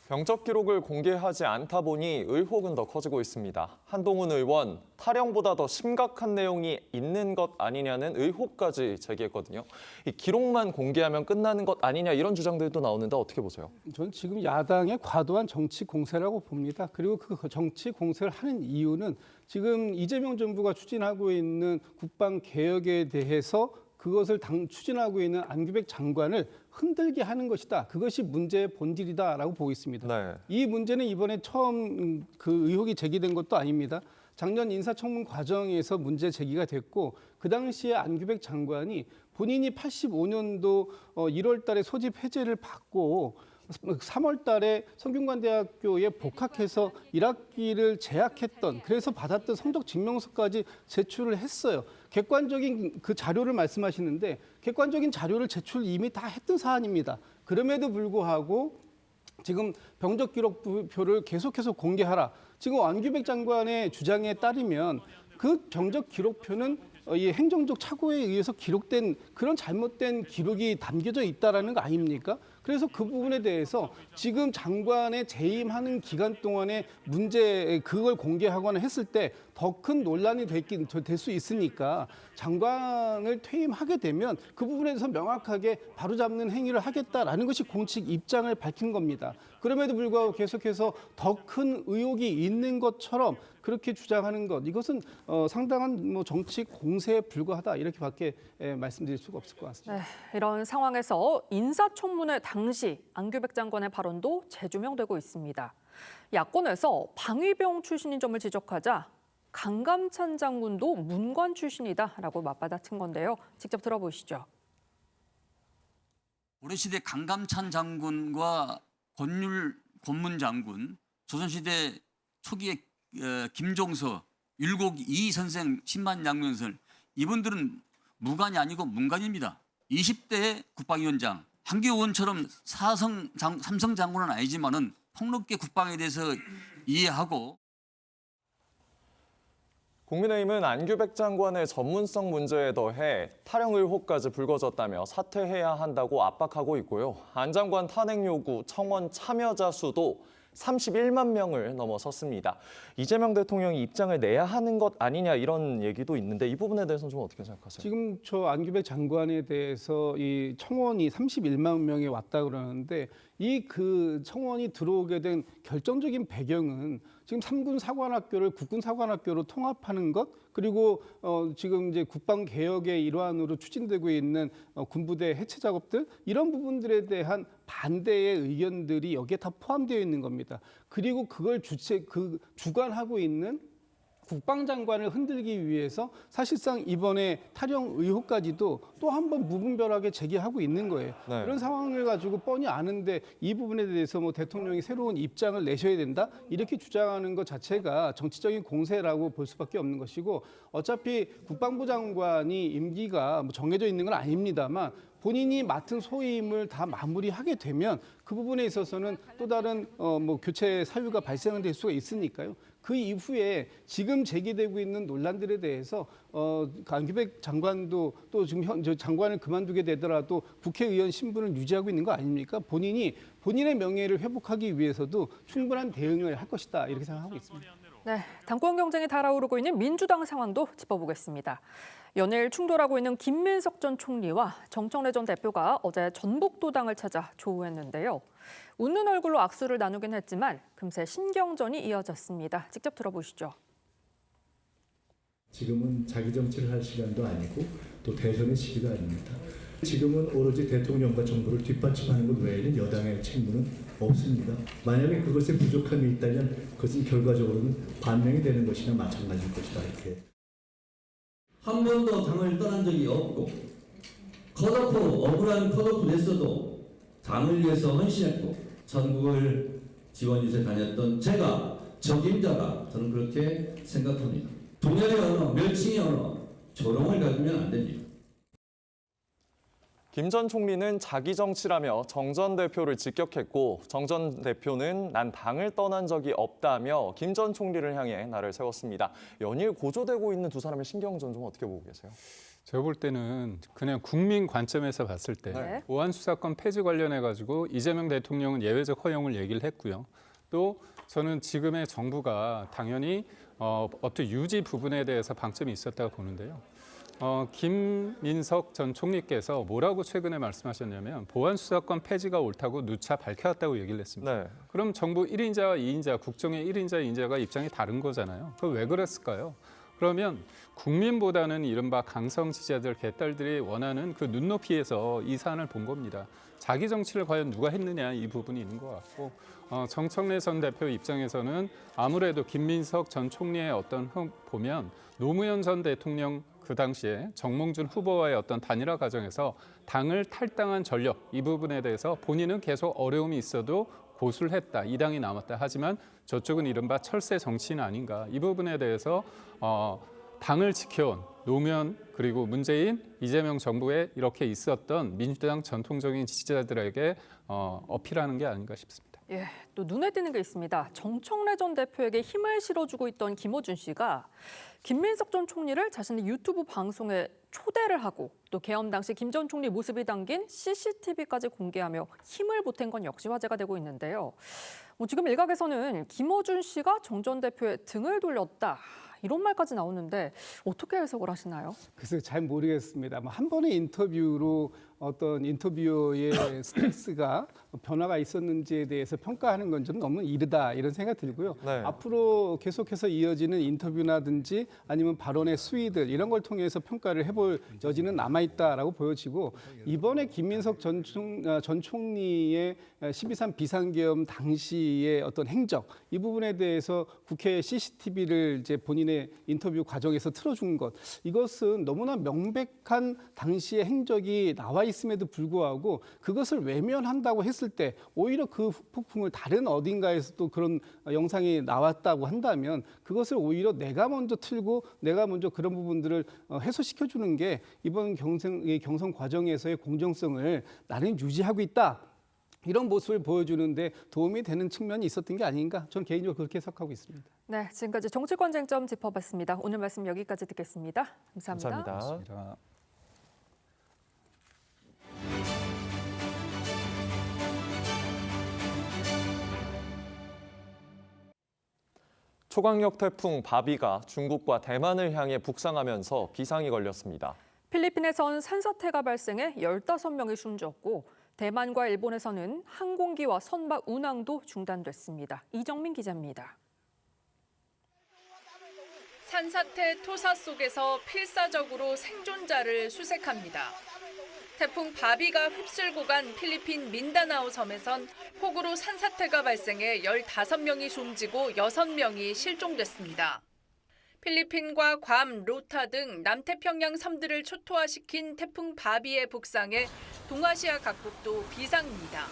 A: 병적 기록을 공개하지 않다 보니 의혹은 더 커지고 있습니다. 한동훈 의원, 탈영보다 더 심각한 내용이 있는 것 아니냐는 의혹까지 제기했거든요. 이 기록만 공개하면 끝나는 것 아니냐 이런 주장들도 나오는데 어떻게 보세요?
I: 저는 지금 야당의 과도한 정치 공세라고 봅니다. 그리고 그 정치 공세를 하는 이유는 지금 이재명 정부가 추진하고 있는 국방 개혁에 대해서 그것을 추진하고 있는 안규백 장관을 흔들게 하는 것이다. 그것이 문제의 본질이다라고 보고 있습니다.
A: 네.
I: 이 문제는 이번에 처음 그 의혹이 제기된 것도 아닙니다. 작년 인사청문 과정에서 문제 제기가 됐고 그 당시에 안규백 장관이 본인이 85년도 1월 달에 소집 해제를 받고 3월 달에 성균관대학교에 복학해서 1학기를 재학했던 그래서 받았던 성적 증명서까지 제출을 했어요. 객관적인 그 자료를 말씀하시는데 객관적인 자료를 제출 이미 다 했던 사안입니다. 그럼에도 불구하고 지금 병적 기록표를 계속해서 공개하라. 지금 안규백 장관의 주장에 따르면 그 병적 기록표는 이 행정적 착오에 의해서 기록된 그런 잘못된 기록이 담겨져 있다라는 거 아닙니까? 그래서 그 부분에 대해서 지금 장관의 재임하는 기간 동안에 문제 그걸 공개하거나 했을 때 더 큰 논란이 될 수 있으니까 장관을 퇴임하게 되면 그 부분에 대해서 명확하게 바로잡는 행위를 하겠다라는 것이 공식 입장을 밝힌 겁니다. 그럼에도 불구하고 계속해서 더 큰 의혹이 있는 것처럼 그렇게 주장하는 것 이것은 상당한 뭐 정치 공세에 불과하다 이렇게밖에 말씀드릴 수가 없을 것 같습니다.
B: 네, 이런 상황에서 인사청문회 당시 안규백 장관의 발언도 재조명되고 있습니다. 야권에서 방위병 출신인 점을 지적하자 강감찬 장군도 문관 출신이다라고 맞받아친 건데요. 직접 들어보시죠.
K: 고려시대 강감찬 장군과 권문 장군, 조선시대 초기에 김종서, 율곡 이 선생, 신만양면설 이분들은 무관이 아니고 문관입니다. 20대 국방위원장, 한기호원처럼 삼성 장군은 아니지만은 폭넓게 국방에 대해서 이해하고.
A: 국민의힘은 안규백 장관의 전문성 문제에 더해 탈영 의혹까지 불거졌다며 사퇴해야 한다고 압박하고 있고요. 안 장관 탄핵 요구 청원 참여자 수도 31만 명을 넘어섰습니다. 이재명 대통령이 입장을 내야 하는 것 아니냐 이런 얘기도 있는데 이 부분에 대해서는 좀 어떻게 생각하세요?
I: 지금 저 안규백 장관에 대해서 이 청원이 31만 명이 왔다 그러는데 이 그 청원이 들어오게 된 결정적인 배경은 지금 3군 사관학교를 국군 사관학교로 통합하는 것 그리고 지금 이제 국방 개혁의 일환으로 추진되고 있는 군부대 해체 작업들 이런 부분들에 대한 반대의 의견들이 여기에 다 포함되어 있는 겁니다. 그리고 그걸 주관하고 있는 국방장관을 흔들기 위해서 사실상 이번에 탈영 의혹까지도 또 한 번 무분별하게 제기하고 있는 거예요.
A: 네.
I: 이런 상황을 가지고 뻔히 아는데 이 부분에 대해서 뭐 대통령이 새로운 입장을 내셔야 된다 이렇게 주장하는 것 자체가 정치적인 공세라고 볼 수밖에 없는 것이고 어차피 국방부 장관이 임기가 뭐 정해져 있는 건 아닙니다만 본인이 맡은 소임을 다 마무리하게 되면 그 부분에 있어서는 또 다른 뭐 교체 사유가 발생될 수가 있으니까요. 그 이후에 지금 제기되고 있는 논란들에 대해서 안규백 장관도 또 지금 장관을 그만두게 되더라도 국회의원 신분을 유지하고 있는 거 아닙니까? 본인의 명예를 회복하기 위해서도 충분한 대응을 할 것이다 이렇게 생각하고 있습니다.
B: 네, 당권 경쟁이 달아오르고 있는 민주당 상황도 짚어보겠습니다. 연일 충돌하고 있는 김민석 전 총리와 정청래 전 대표가 어제 전북도당을 찾아 조우했는데요. 웃는 얼굴로 악수를 나누긴 했지만 금세 신경전이 이어졌습니다. 직접 들어보시죠.
L: 지금은 자기 정치를 할 시간도 아니고 또 대선의 시기도 아닙니다. 지금은 오로지 대통령과 정부를 뒷받침하는 것 외에는 여당의 책무는 없습니다. 만약에 그것에 부족함이 있다면 그것은 결과적으로는 반영이 되는 것이나 마찬가지일 것이다. 이렇게.
J: 한 번도 당을 떠난 적이 없고 억울한 컷오프 됐어도 당을 위해서 헌신했고 전국을 지원위세 다녔던 제가 적임자다 저는 그렇게 생각합니다. 분열의 언어, 멸칭의 언어, 조롱을 가지면 안 됩니다.
A: 김 전 총리는 자기 정치라며 정 전 대표를 직격했고 정 전 대표는 난 당을 떠난 적이 없다며 김 전 총리를 향해 날을 세웠습니다. 연일 고조되고 있는 두 사람의 신경전 좀 어떻게 보고 계세요?
D: 제가 볼 때는 그냥 국민 관점에서 봤을 때
B: 네.
D: 오한 수사권 폐지 관련해 가지고 이재명 대통령은 예외적 허용을 얘기를 했고요. 또 저는 지금의 정부가 당연히 어떤 유지 부분에 대해서 방점이 있었다고 보는데요. 김민석 전 총리께서 뭐라고 최근에 말씀하셨냐면 보안 수사권 폐지가 옳다고 누차 밝혀왔다고 얘기를 했습니다.
A: 네.
D: 그럼 정부 1인자와 2인자, 국정의 1인자, 2인자가 입장이 다른 거잖아요. 그럼 왜 그랬을까요? 그러면 국민보다는 이른바 강성 지지자들 개딸들이 원하는 그 눈높이에서 이 사안을 본 겁니다. 자기 정치를 과연 누가 했느냐 이 부분이 있는 것 같고 정청래 전 대표 입장에서는 아무래도 김민석 전 총리의 어떤 보면 노무현 전 대통령 그 당시에 정몽준 후보와의 어떤 단일화 과정에서 당을 탈당한 전력 이 부분에 대해서 본인은 계속 어려움이 있어도 고수를 했다. 이 당이 남았다. 하지만 저쪽은 이른바 철새 정치인 아닌가. 이 부분에 대해서 당을 지켜온 노무현 그리고 문재인, 이재명 정부에 이렇게 있었던 민주당 전통적인 지지자들에게 어필하는 게 아닌가 싶습니다.
B: 예, 또 눈에 띄는 게 있습니다. 정청래 전 대표에게 힘을 실어주고 있던 김어준 씨가 김민석 전 총리를 자신의 유튜브 방송에 초대를 하고 또 계엄 당시 김 전 총리 모습이 담긴 CCTV까지 공개하며 힘을 보탠 건 역시 화제가 되고 있는데요. 지금 일각에서는 김어준 씨가 정 전 대표의 등을 돌렸다. 이런 말까지 나오는데 어떻게 해석을 하시나요?
I: 글쎄요, 잘 모르겠습니다. 한 번의 인터뷰로 어떤 인터뷰어의 스탠스가 변화가 있었는지에 대해서 평가하는 건 좀 너무 이르다 이런 생각이 들고요.
A: 네.
I: 앞으로 계속해서 이어지는 인터뷰나든지 아니면 발언의 수위들 이런 걸 통해서 평가를 해볼 여지는 남아있다라고 보여지고 이번에 김민석 전 총리의 12.3 비상계엄 당시의 어떤 행적 이 부분에 대해서 국회 CCTV를 이제 본인의 인터뷰 과정에서 틀어준 것 이것은 너무나 명백한 당시의 행적이 나와 있음에도 불구하고 그것을 외면한다고 했을 때 오히려 그 폭풍을 다른 어딘가에서 또 그런 영상이 나왔다고 한다면 그것을 오히려 내가 먼저 틀고 내가 먼저 그런 부분들을 해소시켜주는 게 이번 경선 과정에서의 공정성을 나는 유지하고 있다. 이런 모습을 보여주는데 도움이 되는 측면이 있었던 게 아닌가 저는 개인적으로 그렇게 해석하고 있습니다.
B: 네, 지금까지 정치권 쟁점 짚어봤습니다. 오늘 말씀 여기까지 듣겠습니다. 감사합니다.
A: 감사합니다. 초강력 태풍 바비가 중국과 대만을 향해 북상하면서 비상이 걸렸습니다.
B: 필리핀에선 산사태가 발생해 15명이 숨졌고 대만과 일본에서는 항공기와 선박 운항도 중단됐습니다. 이정민 기자입니다.
M: 산사태 토사 속에서 필사적으로 생존자를 수색합니다. 태풍 바비가 휩쓸고 간 필리핀 민다나오 섬에선 폭우로 산사태가 발생해 15명이 숨지고 6명이 실종됐습니다. 필리핀과 괌, 로타 등 남태평양 섬들을 초토화시킨 태풍 바비의 북상에 동아시아 각국도 비상입니다.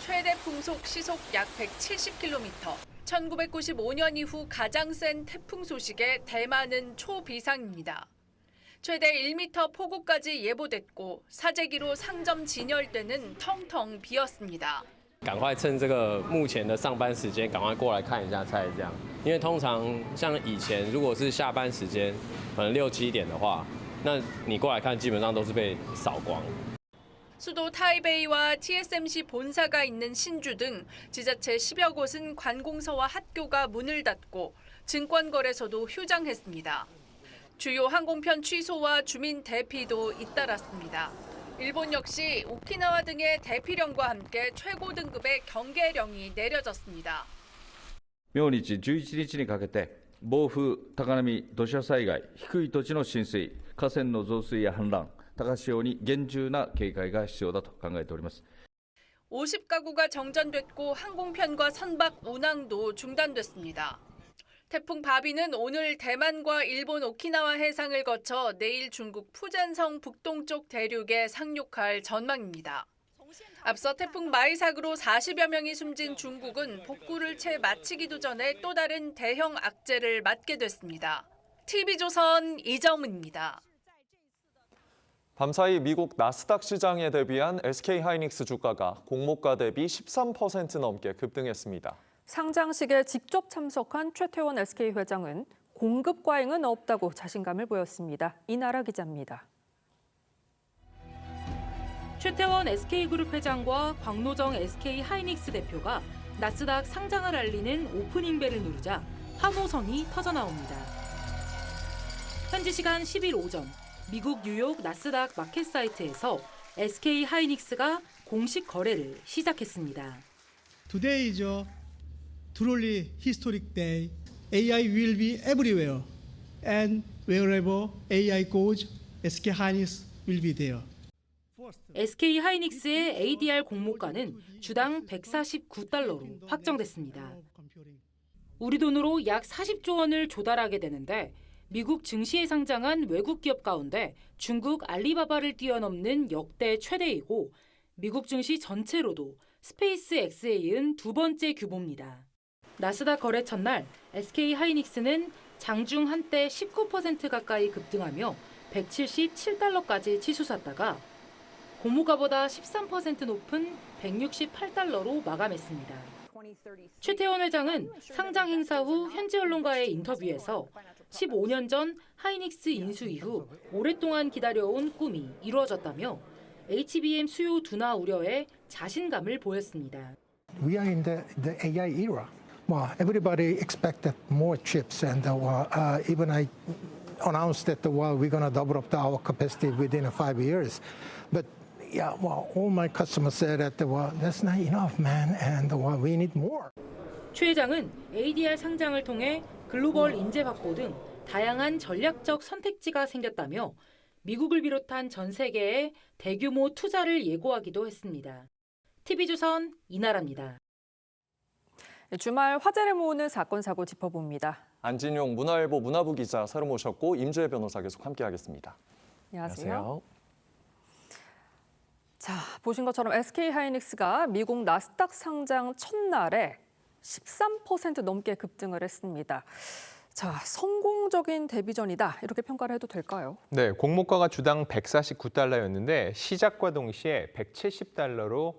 M: 최대 풍속 시속 약 170km, 1995년 이후 가장 센 태풍 소식에 대만은 초비상입니다. 최대 1m 폭우까지 예보됐고 사재기로 상점 진열대는 텅텅 비었습니다.
N: 赶快趁这个目前的上班时间，赶快过来看一下菜，这样。因为通常像以前，如果是下班时间，可能6、7点的话，那你过来看，基本上都是被扫光。
M: 수도 타이베이와 TSMC 본사가 있는 신주 등 지자체 10여 곳은 관공서와 학교가 문을 닫고 증권거래소도 휴장했습니다. 주요 항공편 취소와 주민 대피도 잇따랐습니다. 일본 역시 오키나와 등의 대피령과 함께 최고 등급의 경계령이 내려졌습니다.
O: 明日11日にかけて暴風、高波、土砂災害、低い土地の浸水、河川の増水や氾濫、高潮に厳重な警戒が必要だと考えております。
M: 50가구가 정전됐고 항공편과 선박 운항도 중단됐습니다. 태풍 바비는 오늘 대만과 일본 오키나와 해상을 거쳐 내일 중국 푸젠성 북동쪽 대륙에 상륙할 전망입니다. 앞서 태풍 마이삭으로 40여 명이 숨진 중국은 복구를 채 마치기도 전에 또 다른 대형 악재를 맞게 됐습니다. TV조선 이정은입니다.
A: 밤사이 미국 나스닥 시장에 대비한 SK하이닉스 주가가 공모가 대비 13% 넘게 급등했습니다.
B: 상장식에 직접 참석한 최태원 SK 회장은 공급 과잉은 없다고 자신감을 보였습니다. 이나라 기자입니다.
P: 최태원 SK그룹 회장과 광노정 SK하이닉스 대표가 나스닥 상장을 알리는 오프닝벨을 누르자 환호성이 터져나옵니다. 현지 시간 10일 오전 미국 뉴욕 나스닥 마켓 사이트에서 SK하이닉스가 공식 거래를 시작했습니다.
Q: Today is a truly historic day. AI will be everywhere. and wherever AI goes, SK hynix will be there.
P: SK 하이닉스의 ADR 공모가는 주당 149달러로 확정됐습니다. 우리 돈으로 약 40조 원을 조달하게 되는데 미국 증시에 상장한 외국 기업 가운데 중국 알리바바를 뛰어넘는 역대 최대이고 미국 증시 전체로도 스페이스 X에 이은 두 번째 규모입니다. 나스닥 거래 첫날 SK 하이닉스는 장중 한때 19% 가까이 급등하며 177달러까지 치솟았다가 공모가보다 13% 높은 168달러로 마감했습니다. 최태원 회장은 상장 행사 후 현지 언론과의 인터뷰에서 15년 전 하이닉스 인수 이후 오랫동안 기다려온 꿈이 이루어졌다며 HBM 수요 둔화 우려에 자신감을 보였습니다.
R: We are in the AI era. Well, everybody expected more chips, and even I announced that we're going to double up our capacity within 5 years. But yeah, well, all my customers said that that's not enough, man, and we need more.
P: 최 회장은 ADR 상장을 통해 글로벌 인재 확보 등 다양한 전략적 선택지가 생겼다며 미국을 비롯한 전 세계에 대규모 투자를 예고하기도 했습니다. TV조선 이나라입니다.
B: 주말 화제를 모으는 사건 사고 짚어봅니다.
A: 안진용 문화일보 문화부 기자 새로 모셨고 임주혜 변호사 계속 함께하겠습니다.
B: 안녕하세요. 자, 보신 것처럼 SK 하이닉스가 미국 나스닥 상장 첫날에 13% 넘게 급등을 했습니다. 자, 성공적인 데뷔전이다 이렇게 평가를 해도 될까요?
S: 네, 공모가가 주당 149달러였는데 시작과 동시에 170달러로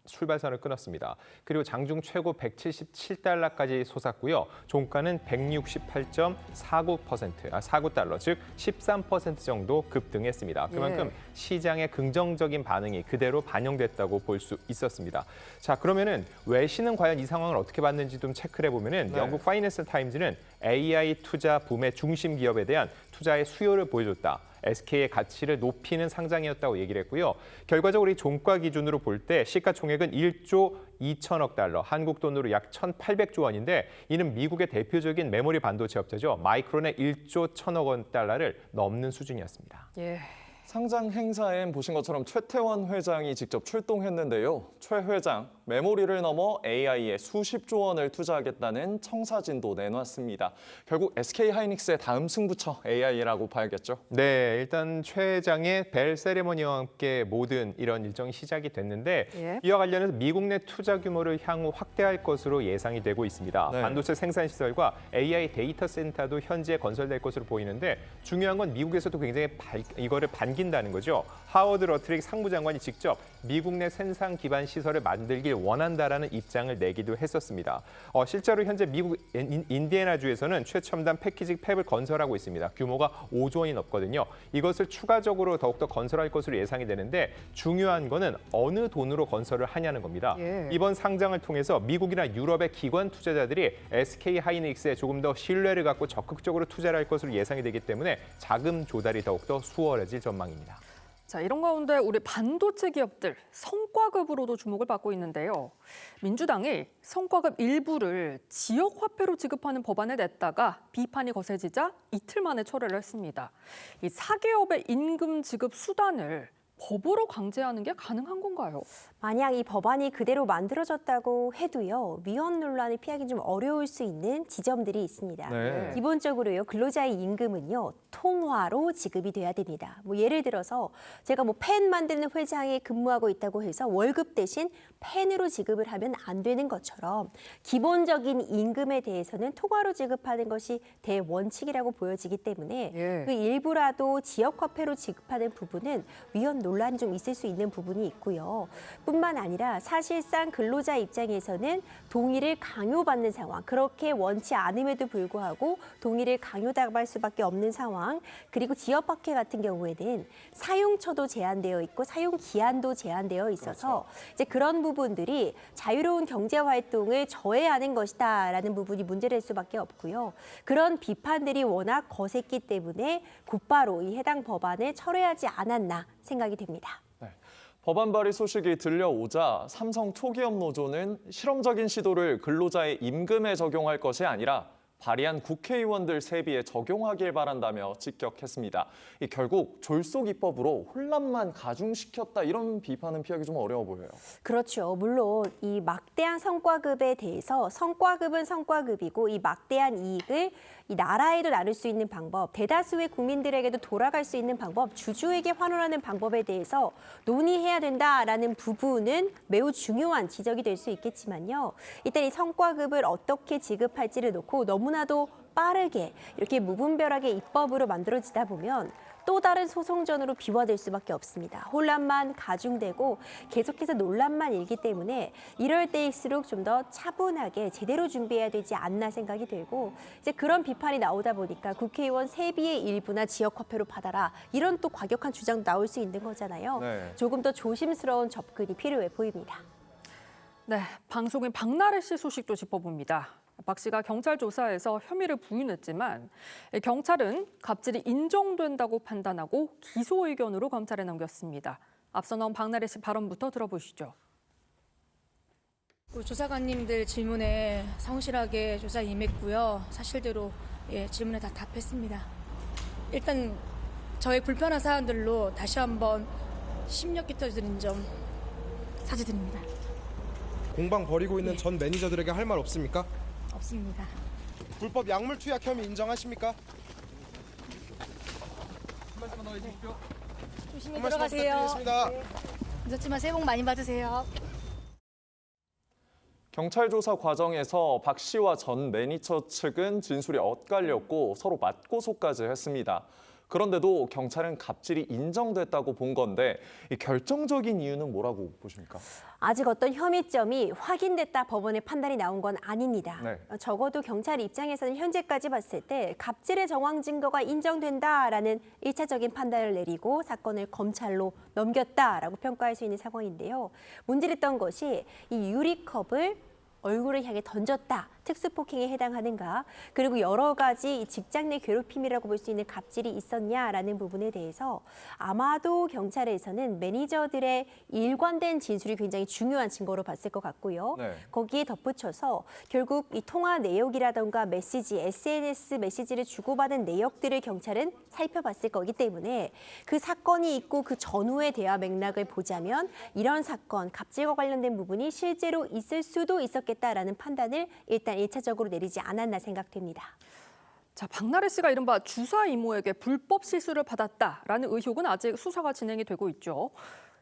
S: 출발선을 끊었습니다. 그리고 장중 최고 177달러까지 솟았고요. 종가는 168.49달러, 즉 13% 정도 급등했습니다. 그만큼 시장의 긍정적인 반응이 그대로 반영됐다고 볼 수 있었습니다. 자, 그러면은 외신은 과연 이 상황을 어떻게 봤는지 좀 체크를 해보면은 영국 파이낸셜 타임즈는 AI 투자 붐의 중심 기업에 대한 투자의 수요를 보여줬다. SK의 가치를 높이는 상장이었다고 얘기를 했고요. 결과적으로 이 종가 기준으로 볼 때 시가총액은 1조 2천억 달러, 한국 돈으로 약 1,800조 원인데 이는 미국의 대표적인 메모리 반도체 업체죠. 마이크론의 1조 1천억 원 달러를 넘는 수준이었습니다.
B: 예.
A: 상장 행사엔 보신 것처럼 최태원 회장이 직접 출동했는데요. 최 회장, 메모리를 넘어 AI에 수십조 원을 투자하겠다는 청사진도 내놨습니다. 결국 SK 하이닉스의 다음 승부처 AI라고 봐야겠죠?
S: 네, 일단 최 회장의 벨 세레머니와 함께 모든 이런 일정이 시작이 됐는데 이와 관련해서 미국 내 투자 규모를 향후 확대할 것으로 예상이 되고 있습니다. 반도체 생산 시설과 AI 데이터 센터도 현지에 건설될 것으로 보이는데 중요한 건 미국에서도 굉장히 이거를 반긴다는 거죠. 하워드 러트릭 상무장관이 직접 미국 내 생산 기반 시설을 만들길 원한다라는 입장을 내기도 했었습니다. 실제로 현재 미국 인디애나주에서는 최첨단 패키징 팹을 건설하고 있습니다. 규모가 5조 원이 넘거든요. 이것을 추가적으로 더욱더 건설할 것으로 예상이 되는데 중요한 거는 어느 돈으로 건설을 하냐는 겁니다. 이번 상장을 통해서 미국이나 유럽의 기관 투자자들이 SK 하이닉스에 조금 더 신뢰를 갖고 적극적으로 투자를 할 것으로 예상이 되기 때문에 자금 조달이 더욱더 수월해질 전망입니다.
B: 자, 이런 가운데 우리 반도체 기업들 성과급으로도 주목을 받고 있는데요. 민주당이 성과급 일부를 지역 화폐로 지급하는 법안을 냈다가 비판이 거세지자 이틀 만에 철회를 했습니다. 이 사기업의 임금 지급 수단을 법으로 강제하는 게 가능한 건가요?
E: 만약 이 법안이 그대로 만들어졌다고 해도요, 위헌 논란을 피하기 좀 어려울 수 있는 지점들이 있습니다. 기본적으로요, 근로자의 임금은요, 통화로 지급이 돼야 됩니다. 예를 들어서 제가 펜 만드는 회사에 근무하고 있다고 해서 월급 대신 펜으로 지급을 하면 안 되는 것처럼 기본적인 임금에 대해서는 통화로 지급하는 것이 대원칙이라고 보여지기 때문에 그 일부라도 지역화폐로 지급하는 부분은 위헌 논란이 좀 있을 수 있는 부분이 있고요. 뿐만 아니라 사실상 근로자 입장에서는 동의를 강요받는 상황, 그렇게 원치 않음에도 불구하고 동의를 강요당할 수밖에 없는 상황, 그리고 지역화폐 같은 경우에는 사용처도 제한되어 있고 사용 기한도 제한되어 있어서 이제 그런 부분들이 자유로운 경제 활동을 저해하는 것이다라는 부분이 문제될 수밖에 없고요. 그런 비판들이 워낙 거셌기 때문에 곧바로 이 해당 법안을 철회하지 않았나 생각이 됩니다.
A: 법안 발의 소식이 들려오자 삼성 초기업 노조는 실험적인 시도를 근로자의 임금에 적용할 것이 아니라 발의한 국회의원들 세비에 적용하길 바란다며 직격했습니다. 결국 졸속 입법으로 혼란만 가중시켰다 이런 비판은 피하기 좀 어려워 보여요.
E: 그렇죠. 물론 이 막대한 성과급에 대해서 성과급은 성과급이고 이 막대한 이익을 이 나라에도 나눌 수 있는 방법, 대다수의 국민들에게도 돌아갈 수 있는 방법, 주주에게 환원하는 방법에 대해서 논의해야 된다라는 부분은 매우 중요한 지적이 될 수 있겠지만요. 일단 이 성과급을 어떻게 지급할지를 놓고 너무나도 빠르게 이렇게 무분별하게 입법으로 만들어지다 보면 또 다른 소송전으로 비화될 수밖에 없습니다. 혼란만 가중되고 계속해서 논란만 일기 때문에 이럴 때일수록 좀 더 차분하게 제대로 준비해야 되지 않나 생각이 들고 이제 그런 비판이 나오다 보니까 국회의원 세비의 일부나 지역화폐로 받아라 이런 또 과격한 주장도 나올 수 있는 거잖아요.
A: 네.
E: 조금 더 조심스러운 접근이 필요해 보입니다.
B: 네, 방송인 박나래 씨 소식도 짚어봅니다. 박 씨가 경찰 조사에서 혐의를 부인했지만 경찰은 갑질이 인정된다고 판단하고 기소 의견으로 검찰에 넘겼습니다. 앞서 나온 박나래 씨 발언부터 들어보시죠.
T: 조사관님들 질문에 성실하게 조사 임했고요. 사실대로 질문에 다 답했습니다. 일단 저의 불편한 사안들로 다시 한번 심력 끼쳐드린 점 사죄드립니다.
U: 공방 벌이고 있는 전 매니저들에게 할 말 없습니까?
T: 없습니다.
U: 불법 약물 투약 혐의 인정하십니까?
T: 조심히
U: 말씀
T: 들어가세요.
U: 부탁드리겠습니다.
T: 늦었지만 새해 복 많이 받으세요.
A: 경찰 조사 과정에서 박 씨와 전 매니저 측은 진술이 엇갈렸고 서로 맞고소까지 했습니다. 그런데도 경찰은 갑질이 인정됐다고 본 건데 이 결정적인 이유는 뭐라고 보십니까?
E: 아직 어떤 혐의점이 확인됐다 법원의 판단이 나온 건 아닙니다.
A: 네.
E: 적어도 경찰 입장에서는 현재까지 봤을 때 갑질의 정황 증거가 인정된다라는 1차적인 판단을 내리고 사건을 검찰로 넘겼다라고 평가할 수 있는 상황인데요. 문제됐던 것이 이 유리컵을 얼굴을 향해 던졌다. 특수폭행에 해당하는가? 그리고 여러 가지 직장 내 괴롭힘이라고 볼 수 있는 갑질이 있었냐라는 부분에 대해서 아마도 경찰에서는 매니저들의 일관된 진술이 굉장히 중요한 증거로 봤을 것 같고요.
A: 네.
E: 거기에 덧붙여서 결국 이 통화 내역이라던가 메시지, SNS 메시지를 주고받은 내역들을 경찰은 살펴봤을 거기 때문에 그 사건이 있고 그 전후의 대화 맥락을 보자면 이런 사건, 갑질과 관련된 부분이 실제로 있을 수도 있었겠다라는 판단을 일단 1차적으로 내리지 않았나 생각됩니다.
B: 자, 박나래 씨가 이른바 주사 이모에게 불법 시술을 받았다라는 의혹은 아직 수사가 진행이 되고 있죠.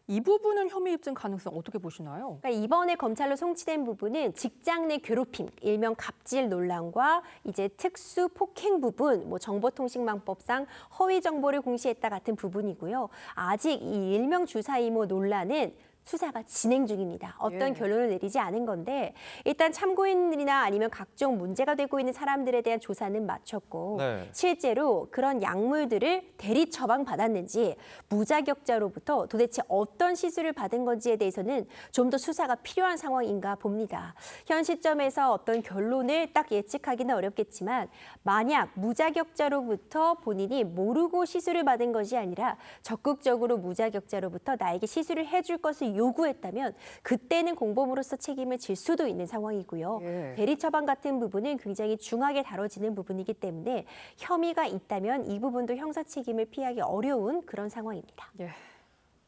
B: 이 부분은 혐의 입증 가능성 어떻게 보시나요?
E: 그러니까 이번에 검찰로 송치된 부분은 직장 내 괴롭힘, 일명 갑질 논란과 이제 특수 폭행 부분, 정보통신망법상 허위 정보를 공시했다 같은 부분이고요. 아직 이 일명 주사 이모 논란은 수사가 진행 중입니다. 어떤 결론을 내리지 않은 건데 일단 참고인들이나 아니면 각종 문제가 되고 있는 사람들에 대한 조사는 마쳤고 실제로 그런 약물들을 대리 처방 받았는지 무자격자로부터 도대체 어떤 시술을 받은 건지에 대해서는 좀 더 수사가 필요한 상황인가 봅니다. 현 시점에서 어떤 결론을 딱 예측하기는 어렵겠지만 만약 무자격자로부터 본인이 모르고 시술을 받은 것이 아니라 적극적으로 무자격자로부터 나에게 시술을 해줄 것을 요구했다면 그때는 공범으로서 책임을 질 수도 있는 상황이고요. 대리 처방 같은 부분은 굉장히 중하게 다뤄지는 부분이기 때문에 혐의가 있다면 이 부분도 형사 책임을 피하기 어려운 그런 상황입니다.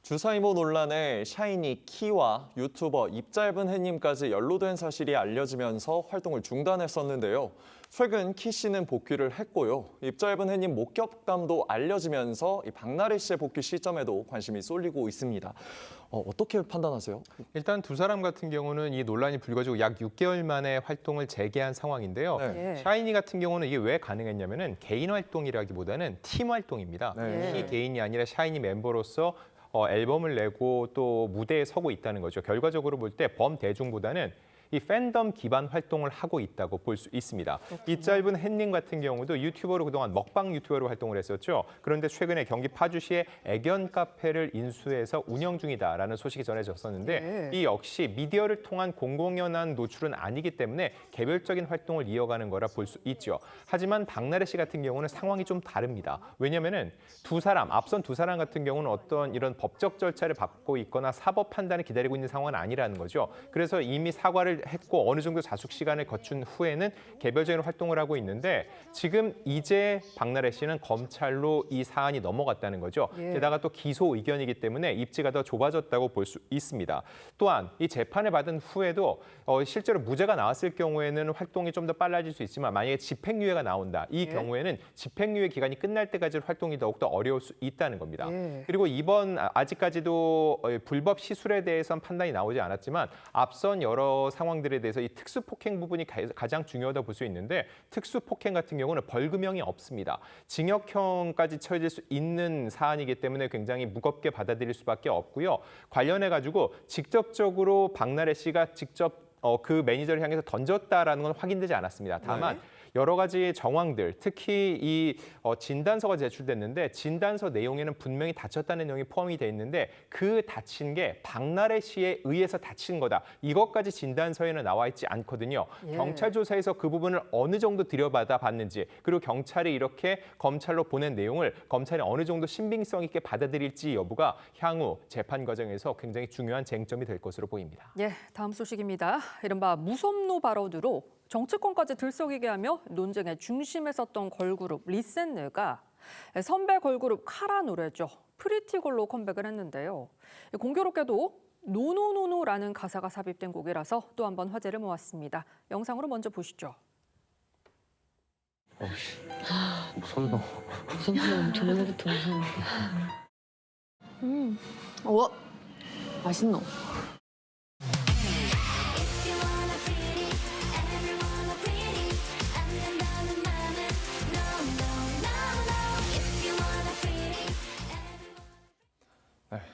A: 주사 이모 논란에 샤이니 키와 유튜버 입짧은 해님까지 연루된 사실이 알려지면서 활동을 중단했었는데요. 최근 키 씨는 복귀를 했고요. 입짧은 해님 목격담도 알려지면서 이 박나래 씨의 복귀 시점에도 관심이 쏠리고 있습니다. 어떻게 판단하세요?
S: 일단 두 사람 같은 경우는 이 논란이 불거지고 약 6개월 만에 활동을 재개한 상황인데요. 샤이니 같은 경우는 이게 왜 가능했냐면은 개인 활동이라기보다는 팀 활동입니다. 이 개인이 아니라 샤이니 mem버로서 앨범을 내고 또 무대에 서고 있다는 거죠. 결과적으로 볼 때 범대중보다는 이 팬덤 기반 활동을 하고 있다고 볼 수 있습니다. 입짧은 햇님 같은 경우도 유튜버로 그동안 먹방 유튜버로 활동을 했었죠. 그런데 최근에 경기 파주시에 애견 카페를 인수해서 운영 중이다라는 소식이 전해졌었는데 이 역시 미디어를 통한 공공연한 노출은 아니기 때문에 개별적인 활동을 이어가는 거라 볼 수 있죠. 하지만 박나래 씨 같은 경우는 상황이 좀 다릅니다. 왜냐면은 앞선 두 사람 같은 경우는 어떤 이런 법적 절차를 밟고 있거나 사법 판단을 기다리고 있는 상황은 아니라는 거죠. 그래서 이미 사과를 사과를 했고 어느 정도 자숙 시간을 거친 후에는 개별적인 활동을 하고 있는데 지금 이제 박나래 씨는 검찰로 이 사안이 넘어갔다는 거죠. 게다가 또 기소 의견이기 때문에 입지가 더 좁아졌다고 볼 수 있습니다. 또한 이 재판을 받은 후에도 실제로 무죄가 나왔을 경우에는 활동이 좀 더 빨라질 수 있지만 만약에 집행유예가 나온다. 이 경우에는 집행유예 기간이 끝날 때까지 활동이 더욱더 어려울 수 있다는 겁니다. 그리고 이번 아직까지도 불법 시술에 대해서는 판단이 나오지 않았지만 앞선 여러 상황들에 대해서 이 특수폭행 부분이 가장 중요하다고 볼 수 있는데 특수폭행 같은 경우는 벌금형이 없습니다. 징역형까지 처해질 수 있는 사안이기 때문에 굉장히 무겁게 받아들일 수밖에 없고요. 관련해가지고 직접적으로 박나래 씨가 직접 그 매니저를 향해서 던졌다라는 건 확인되지 않았습니다. 다만 여러 가지 정황들, 특히 이 진단서가 제출됐는데 진단서 내용에는 분명히 다쳤다는 내용이 포함이 돼 있는데 그 다친 게 박나래 씨에 의해서 다친 거다. 이것까지 진단서에는 나와 있지 않거든요. 경찰 조사에서 그 부분을 어느 정도 들여받아 봤는지 그리고 경찰이 이렇게 검찰로 보낸 내용을 검찰이 어느 정도 신빙성 있게 받아들일지 여부가 향후 재판 과정에서 굉장히 중요한 쟁점이 될 것으로 보입니다.
B: 다음 소식입니다. 이른바 무섭노 발언으로 정치권까지 들썩이게 하며 논쟁의 중심에 섰던 걸그룹 리센느가 선배 걸그룹 카라 노래죠. 프리티걸로 컴백을 했는데요. 공교롭게도 노노노노라는 가사가 삽입된 곡이라서 또 한 번 화제를 모았습니다. 영상으로 먼저 보시죠.
C: 무섭노. 엄청 오래부터 무서워. 맛있노.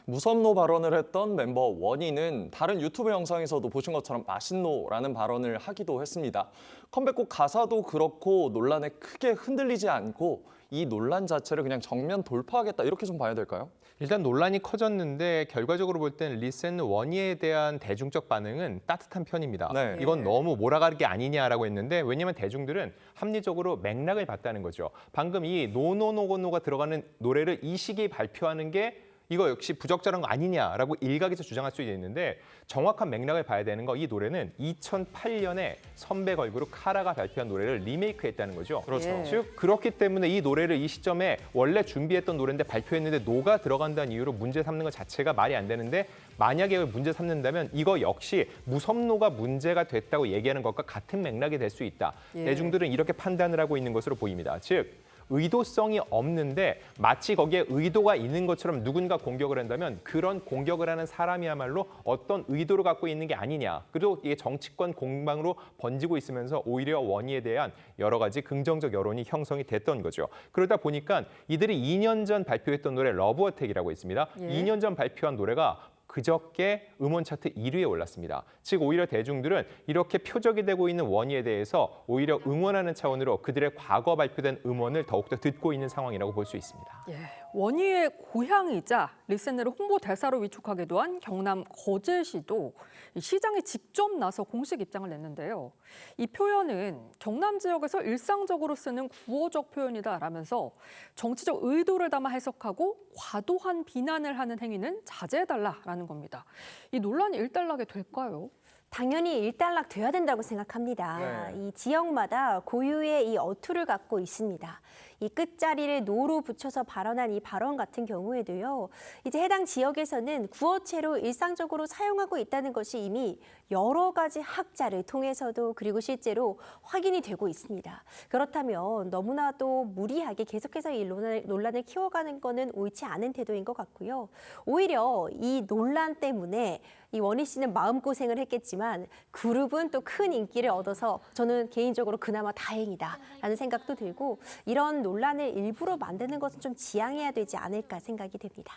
A: 무섭노 발언을 했던 멤버 원희는 다른 유튜브 영상에서도 보신 것처럼 맛있노라는 발언을 하기도 했습니다. 컴백곡 가사도 그렇고 논란에 크게 흔들리지 않고 이 논란 자체를 그냥 정면 돌파하겠다 이렇게 좀 봐야 될까요?
S: 일단 논란이 커졌는데 결과적으로 볼 때는 리센 원희에 대한 대중적 반응은 따뜻한 편입니다. 이건 너무 몰아가는 게 아니냐라고 했는데 왜냐하면 대중들은 합리적으로 맥락을 봤다는 거죠. 방금 이 노노노노가 들어가는 노래를 이 시기에 발표하는 게 이거 역시 부적절한 거 아니냐라고 일각에서 주장할 수 있는데 정확한 맥락을 봐야 되는 거 이 노래는 2008년에 선배 걸그룹 카라가 발표한 노래를 리메이크했다는 거죠. 즉 그렇기 때문에 이 노래를 이 시점에 원래 준비했던 노래인데 발표했는데 노가 들어간다는 이유로 문제 삼는 것 자체가 말이 안 되는데 만약에 문제 삼는다면 이거 역시 무섭노가 문제가 됐다고 얘기하는 것과 같은 맥락이 될 수 있다. 대중들은 이렇게 판단을 하고 있는 것으로 보입니다. 즉 의도성이 없는데 마치 거기에 의도가 있는 것처럼 누군가 공격을 한다면 그런 공격을 하는 사람이야말로 어떤 의도를 갖고 있는 게 아니냐. 그리고 이게 정치권 공방으로 번지고 있으면서 오히려 원희에 대한 여러 가지 긍정적 여론이 형성이 됐던 거죠. 그러다 보니까 이들이 2년 전 발표했던 노래 러브어택이라고 있습니다. 2년 전 발표한 노래가 그저께 음원 차트 1위에 올랐습니다. 즉 오히려 대중들은 이렇게 표적이 되고 있는 원희에 대해서 오히려 응원하는 차원으로 그들의 과거 발표된 음원을 더욱더 듣고 있는 상황이라고 볼 수 있습니다.
B: 원희의 고향이자 리센느를 홍보 대사로 위촉하기도 한 경남 거제시도 시장에 직접 나서 공식 입장을 냈는데요. 이 표현은 경남 지역에서 일상적으로 쓰는 구어적 표현이다라면서 정치적 의도를 담아 해석하고 과도한 비난을 하는 행위는 자제해달라라는 겁니다. 이 논란이 일단락이 될까요?
E: 당연히 일단락 돼야 된다고 생각합니다. 이 지역마다 고유의 이 어투를 갖고 있습니다. 이 끝자리를 노로 붙여서 발언한 이 발언 같은 경우에도요. 이제 해당 지역에서는 구어체로 일상적으로 사용하고 있다는 것이 이미 여러 가지 학자를 통해서도 그리고 실제로 확인이 되고 있습니다. 그렇다면 너무나도 무리하게 계속해서 이 논란을 키워가는 것은 옳지 않은 태도인 것 같고요. 오히려 이 논란 때문에 이 원희 씨는 마음고생을 했겠지만 그룹은 또 큰 인기를 얻어서 저는 개인적으로 그나마 다행이다라는 생각도 들고 이런 논란을 일부러 만드는 것은 좀 지양해야 되지 않을까 생각이 됩니다.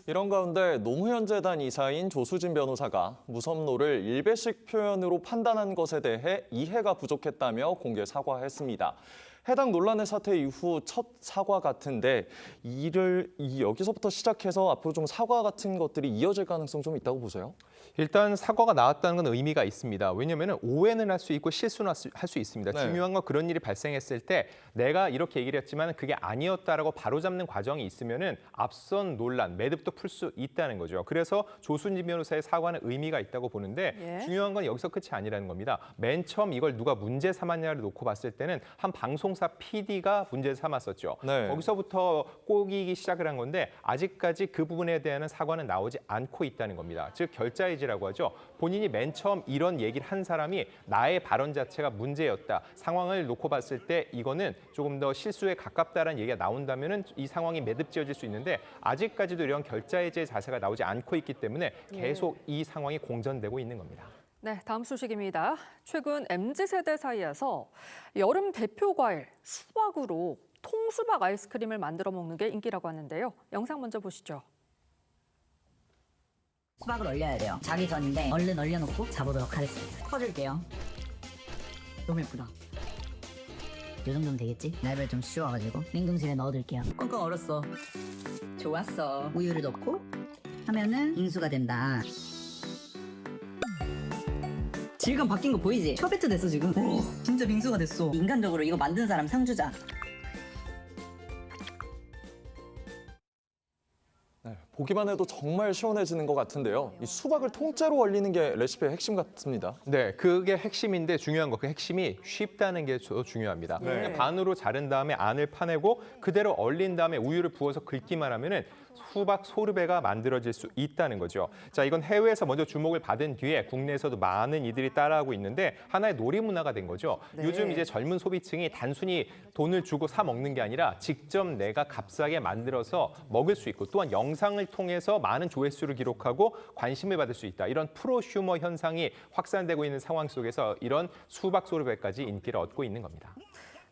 A: 이런 가운데 노무현 재단 이사인 조수진 변호사가 무섭노를 일배식 표현으로 판단한 것에 대해 이해가 부족했다며 공개 사과했습니다. 해당 논란의 사태 이후 첫 사과 같은데 여기서부터 시작해서 앞으로 좀 사과 같은 것들이 이어질 가능성 좀 있다고 보세요?
S: 일단 사과가 나왔다는 건 의미가 있습니다. 왜냐하면 오해는 할 수 있고 실수는 할 수 있습니다.
A: 네.
S: 중요한 건 그런 일이 발생했을 때 내가 이렇게 얘기를 했지만 그게 아니었다라고 바로잡는 과정이 있으면은 앞선 논란, 매듭도 풀 수 있다는 거죠. 그래서 조순진 변호사의 사과는 의미가 있다고 보는데 중요한 건 여기서 끝이 아니라는 겁니다. 맨 처음 이걸 누가 문제 삼았냐를 놓고 봤을 때는 한 방송사 PD가 문제 삼았었죠.
A: 네.
S: 거기서부터 꼬이기 시작을 한 건데 아직까지 그 부분에 대한 사과는 나오지 않고 있다는 겁니다. 즉 결자해지라고 하죠. 본인이 맨 처음 이런 얘기를 한 사람이 나의 발언 자체가 문제였다. 상황을 놓고 봤을 때 이거는 조금 더 실수에 가깝다라는 얘기가 나온다면은 이 상황이 매듭지어질 수 있는데 아직까지도 이런 결자해지의 자세가 나오지 않고 있기 때문에 계속 이 상황이 공전되고 있는 겁니다.
B: 네, 다음 소식입니다. 최근 MZ세대 사이에서 여름 대표 과일 수박으로 통수박 아이스크림을 만들어 먹는 게 인기라고 하는데요. 영상 먼저 보시죠.
F: 수박을 얼려야 돼요. 자기 전인데 얼른 얼려놓고 자보도록 하겠습니다. 퍼줄게요. 너무 예쁘다. 이 정도면 되겠지? 랩을 좀 씌워가지고 냉동실에 넣어둘게요. 꽁꽁 얼었어. 좋았어. 우유를 넣고 하면은 빙수가 된다. 질감 바뀐 거 보이지? 셔베트 됐어 지금. 오, 진짜 빙수가 됐어. 인간적으로 이거 만든 사람 상 주자.
A: 보기만 해도 정말 시원해지는 것 같은데요. 이 수박을 통째로 얼리는 게 레시피의 핵심 같습니다.
S: 네, 그게 핵심인데 중요한 거 그 핵심이 쉽다는 게 더 중요합니다.
A: 네.
S: 그냥 반으로 자른 다음에 안을 파내고 그대로 얼린 다음에 우유를 부어서 긁기만 하면은 수박 소르베가 만들어질 수 있다는 거죠. 자, 이건 해외에서 먼저 주목을 받은 뒤에 국내에서도 많은 이들이 따라하고 있는데 하나의 놀이 문화가 된 거죠.
B: 네.
S: 요즘 이제 젊은 소비층이 단순히 돈을 주고 사 먹는 게 아니라 직접 내가 값싸게 만들어서 먹을 수 있고 또한 영상을 통해서 많은 조회수를 기록하고 관심을 받을 수 있다. 이런 프로슈머 현상이 확산되고 있는 상황 속에서 이런 수박 소르베까지 인기를 얻고 있는 겁니다.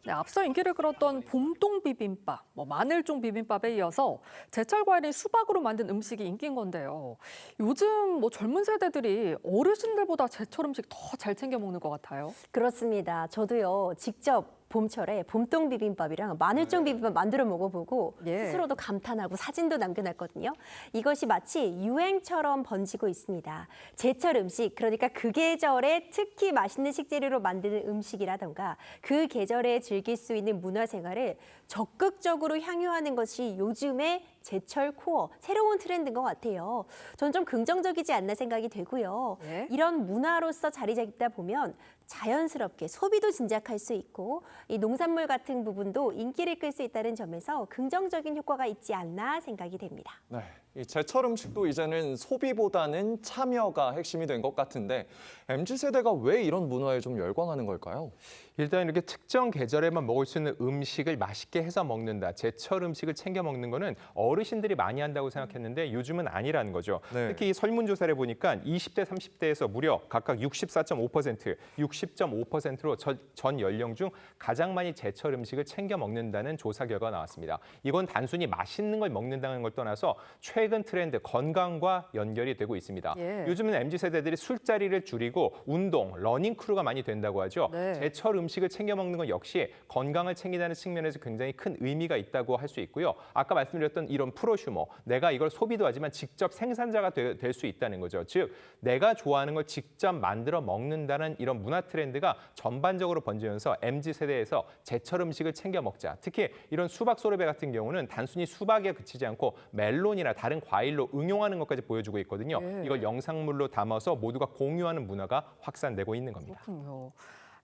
B: 네, 앞서 인기를 끌었던 봄동 비빔밥, 마늘종 비빔밥에 이어서 제철 과일인 수박으로 만든 음식이 인기인 건데요. 요즘 젊은 세대들이 어르신들보다 제철 음식 더 잘 챙겨 먹는 것 같아요.
E: 그렇습니다. 저도요, 직접 봄철에 봄동 비빔밥이랑 마늘종 비빔밥 만들어 먹어보고 스스로도 감탄하고 사진도 남겨놨거든요. 이것이 마치 유행처럼 번지고 있습니다. 제철 음식, 그러니까 그 계절에 특히 맛있는 식재료로 만드는 음식이라던가 그 계절에 즐길 수 있는 문화생활을 적극적으로 향유하는 것이 요즘의 제철 코어, 새로운 트렌드인 것 같아요. 저는 좀 긍정적이지 않나 생각이 되고요. 이런 문화로서 자리 잡다 보면 자연스럽게 소비도 진작할 수 있고 이 농산물 같은 부분도 인기를 끌 수 있다는 점에서 긍정적인 효과가 있지 않나 생각이 됩니다.
A: 네, 이 제철 음식도 이제는 소비보다는 참여가 핵심이 된 것 같은데 MZ세대가 왜 이런 문화에 좀 열광하는 걸까요?
S: 일단 이렇게 특정 계절에만 먹을 수 있는 음식을 맛있게 해서 먹는다. 제철 음식을 챙겨 먹는 거는 어르신들이 많이 한다고 생각했는데 요즘은 아니라는 거죠.
A: 네.
S: 특히 이 설문조사를 보니까 20대, 30대에서 무려 각각 64.5%, 60.5%로 전 연령 중 가장 많이 제철 음식을 챙겨 먹는다는 조사 결과가 나왔습니다. 이건 단순히 맛있는 걸 먹는다는 걸 떠나서 최근 트렌드 건강과 연결이 되고 있습니다. 요즘은 MZ세대들이 술자리를 줄이고 운동, 러닝 크루가 많이 된다고 하죠. 제철 음식을 챙겨 먹는 건 역시 건강을 챙긴다는 측면에서 굉장히 큰 의미가 있다고 할 수 있고요. 아까 말씀드렸던 이런 프로슈머, 내가 이걸 소비도 하지만 직접 생산자가 될 수 있다는 거죠. 즉, 내가 좋아하는 걸 직접 만들어 먹는다는 이런 문화 트렌드가 전반적으로 번지면서 MZ세대에서 제철 음식을 챙겨 먹자. 특히 이런 수박 소르베 같은 경우는 단순히 수박에 그치지 않고 멜론이나 다른 과일로 응용하는 것까지 보여주고 있거든요. 이걸 영상물로 담아서 모두가 공유하는 문화가 확산되고 있는 겁니다.
B: 그렇군요.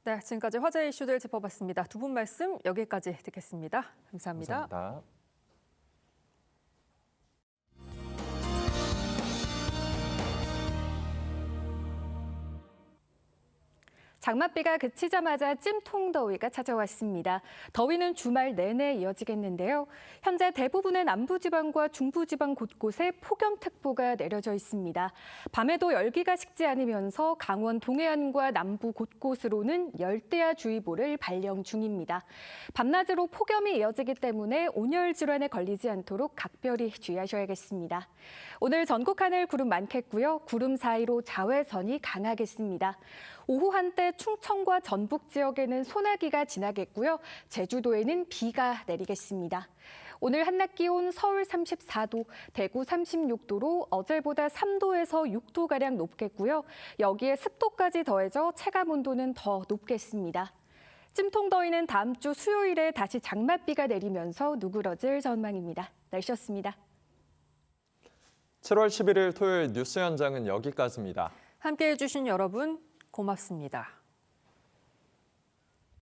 B: 네, 지금까지 화제 이슈들 짚어봤습니다. 두 분 말씀 여기까지 듣겠습니다. 감사합니다.
A: 감사합니다.
V: 장맛비가 그치자마자 찜통더위가 찾아왔습니다. 더위는 주말 내내 이어지겠는데요. 현재 대부분의 남부지방과 중부지방 곳곳에 폭염특보가 내려져 있습니다. 밤에도 열기가 식지 않으면서 강원 동해안과 남부 곳곳으로는 열대야주의보를 발령 중입니다. 밤낮으로 폭염이 이어지기 때문에 온열 질환에 걸리지 않도록 각별히 주의하셔야겠습니다. 오늘 전국 하늘 구름 많겠고요. 구름 사이로 자외선이 강하겠습니다. 오후 한때 충청과 전북 지역에는 소나기가 지나겠고요. 제주도에는 비가 내리겠습니다. 오늘 한낮 기온 서울 34도, 대구 36도로 어제보다 3도에서 6도가량 높겠고요. 여기에 습도까지 더해져 체감 온도는 더 높겠습니다. 찜통더위는 다음 주 수요일에 다시 장맛비가 내리면서 누그러질 전망입니다. 날씨였습니다.
A: 7월 11일 토요일 뉴스 현장은 여기까지입니다.
B: 함께해 주신 여러분 고맙습니다.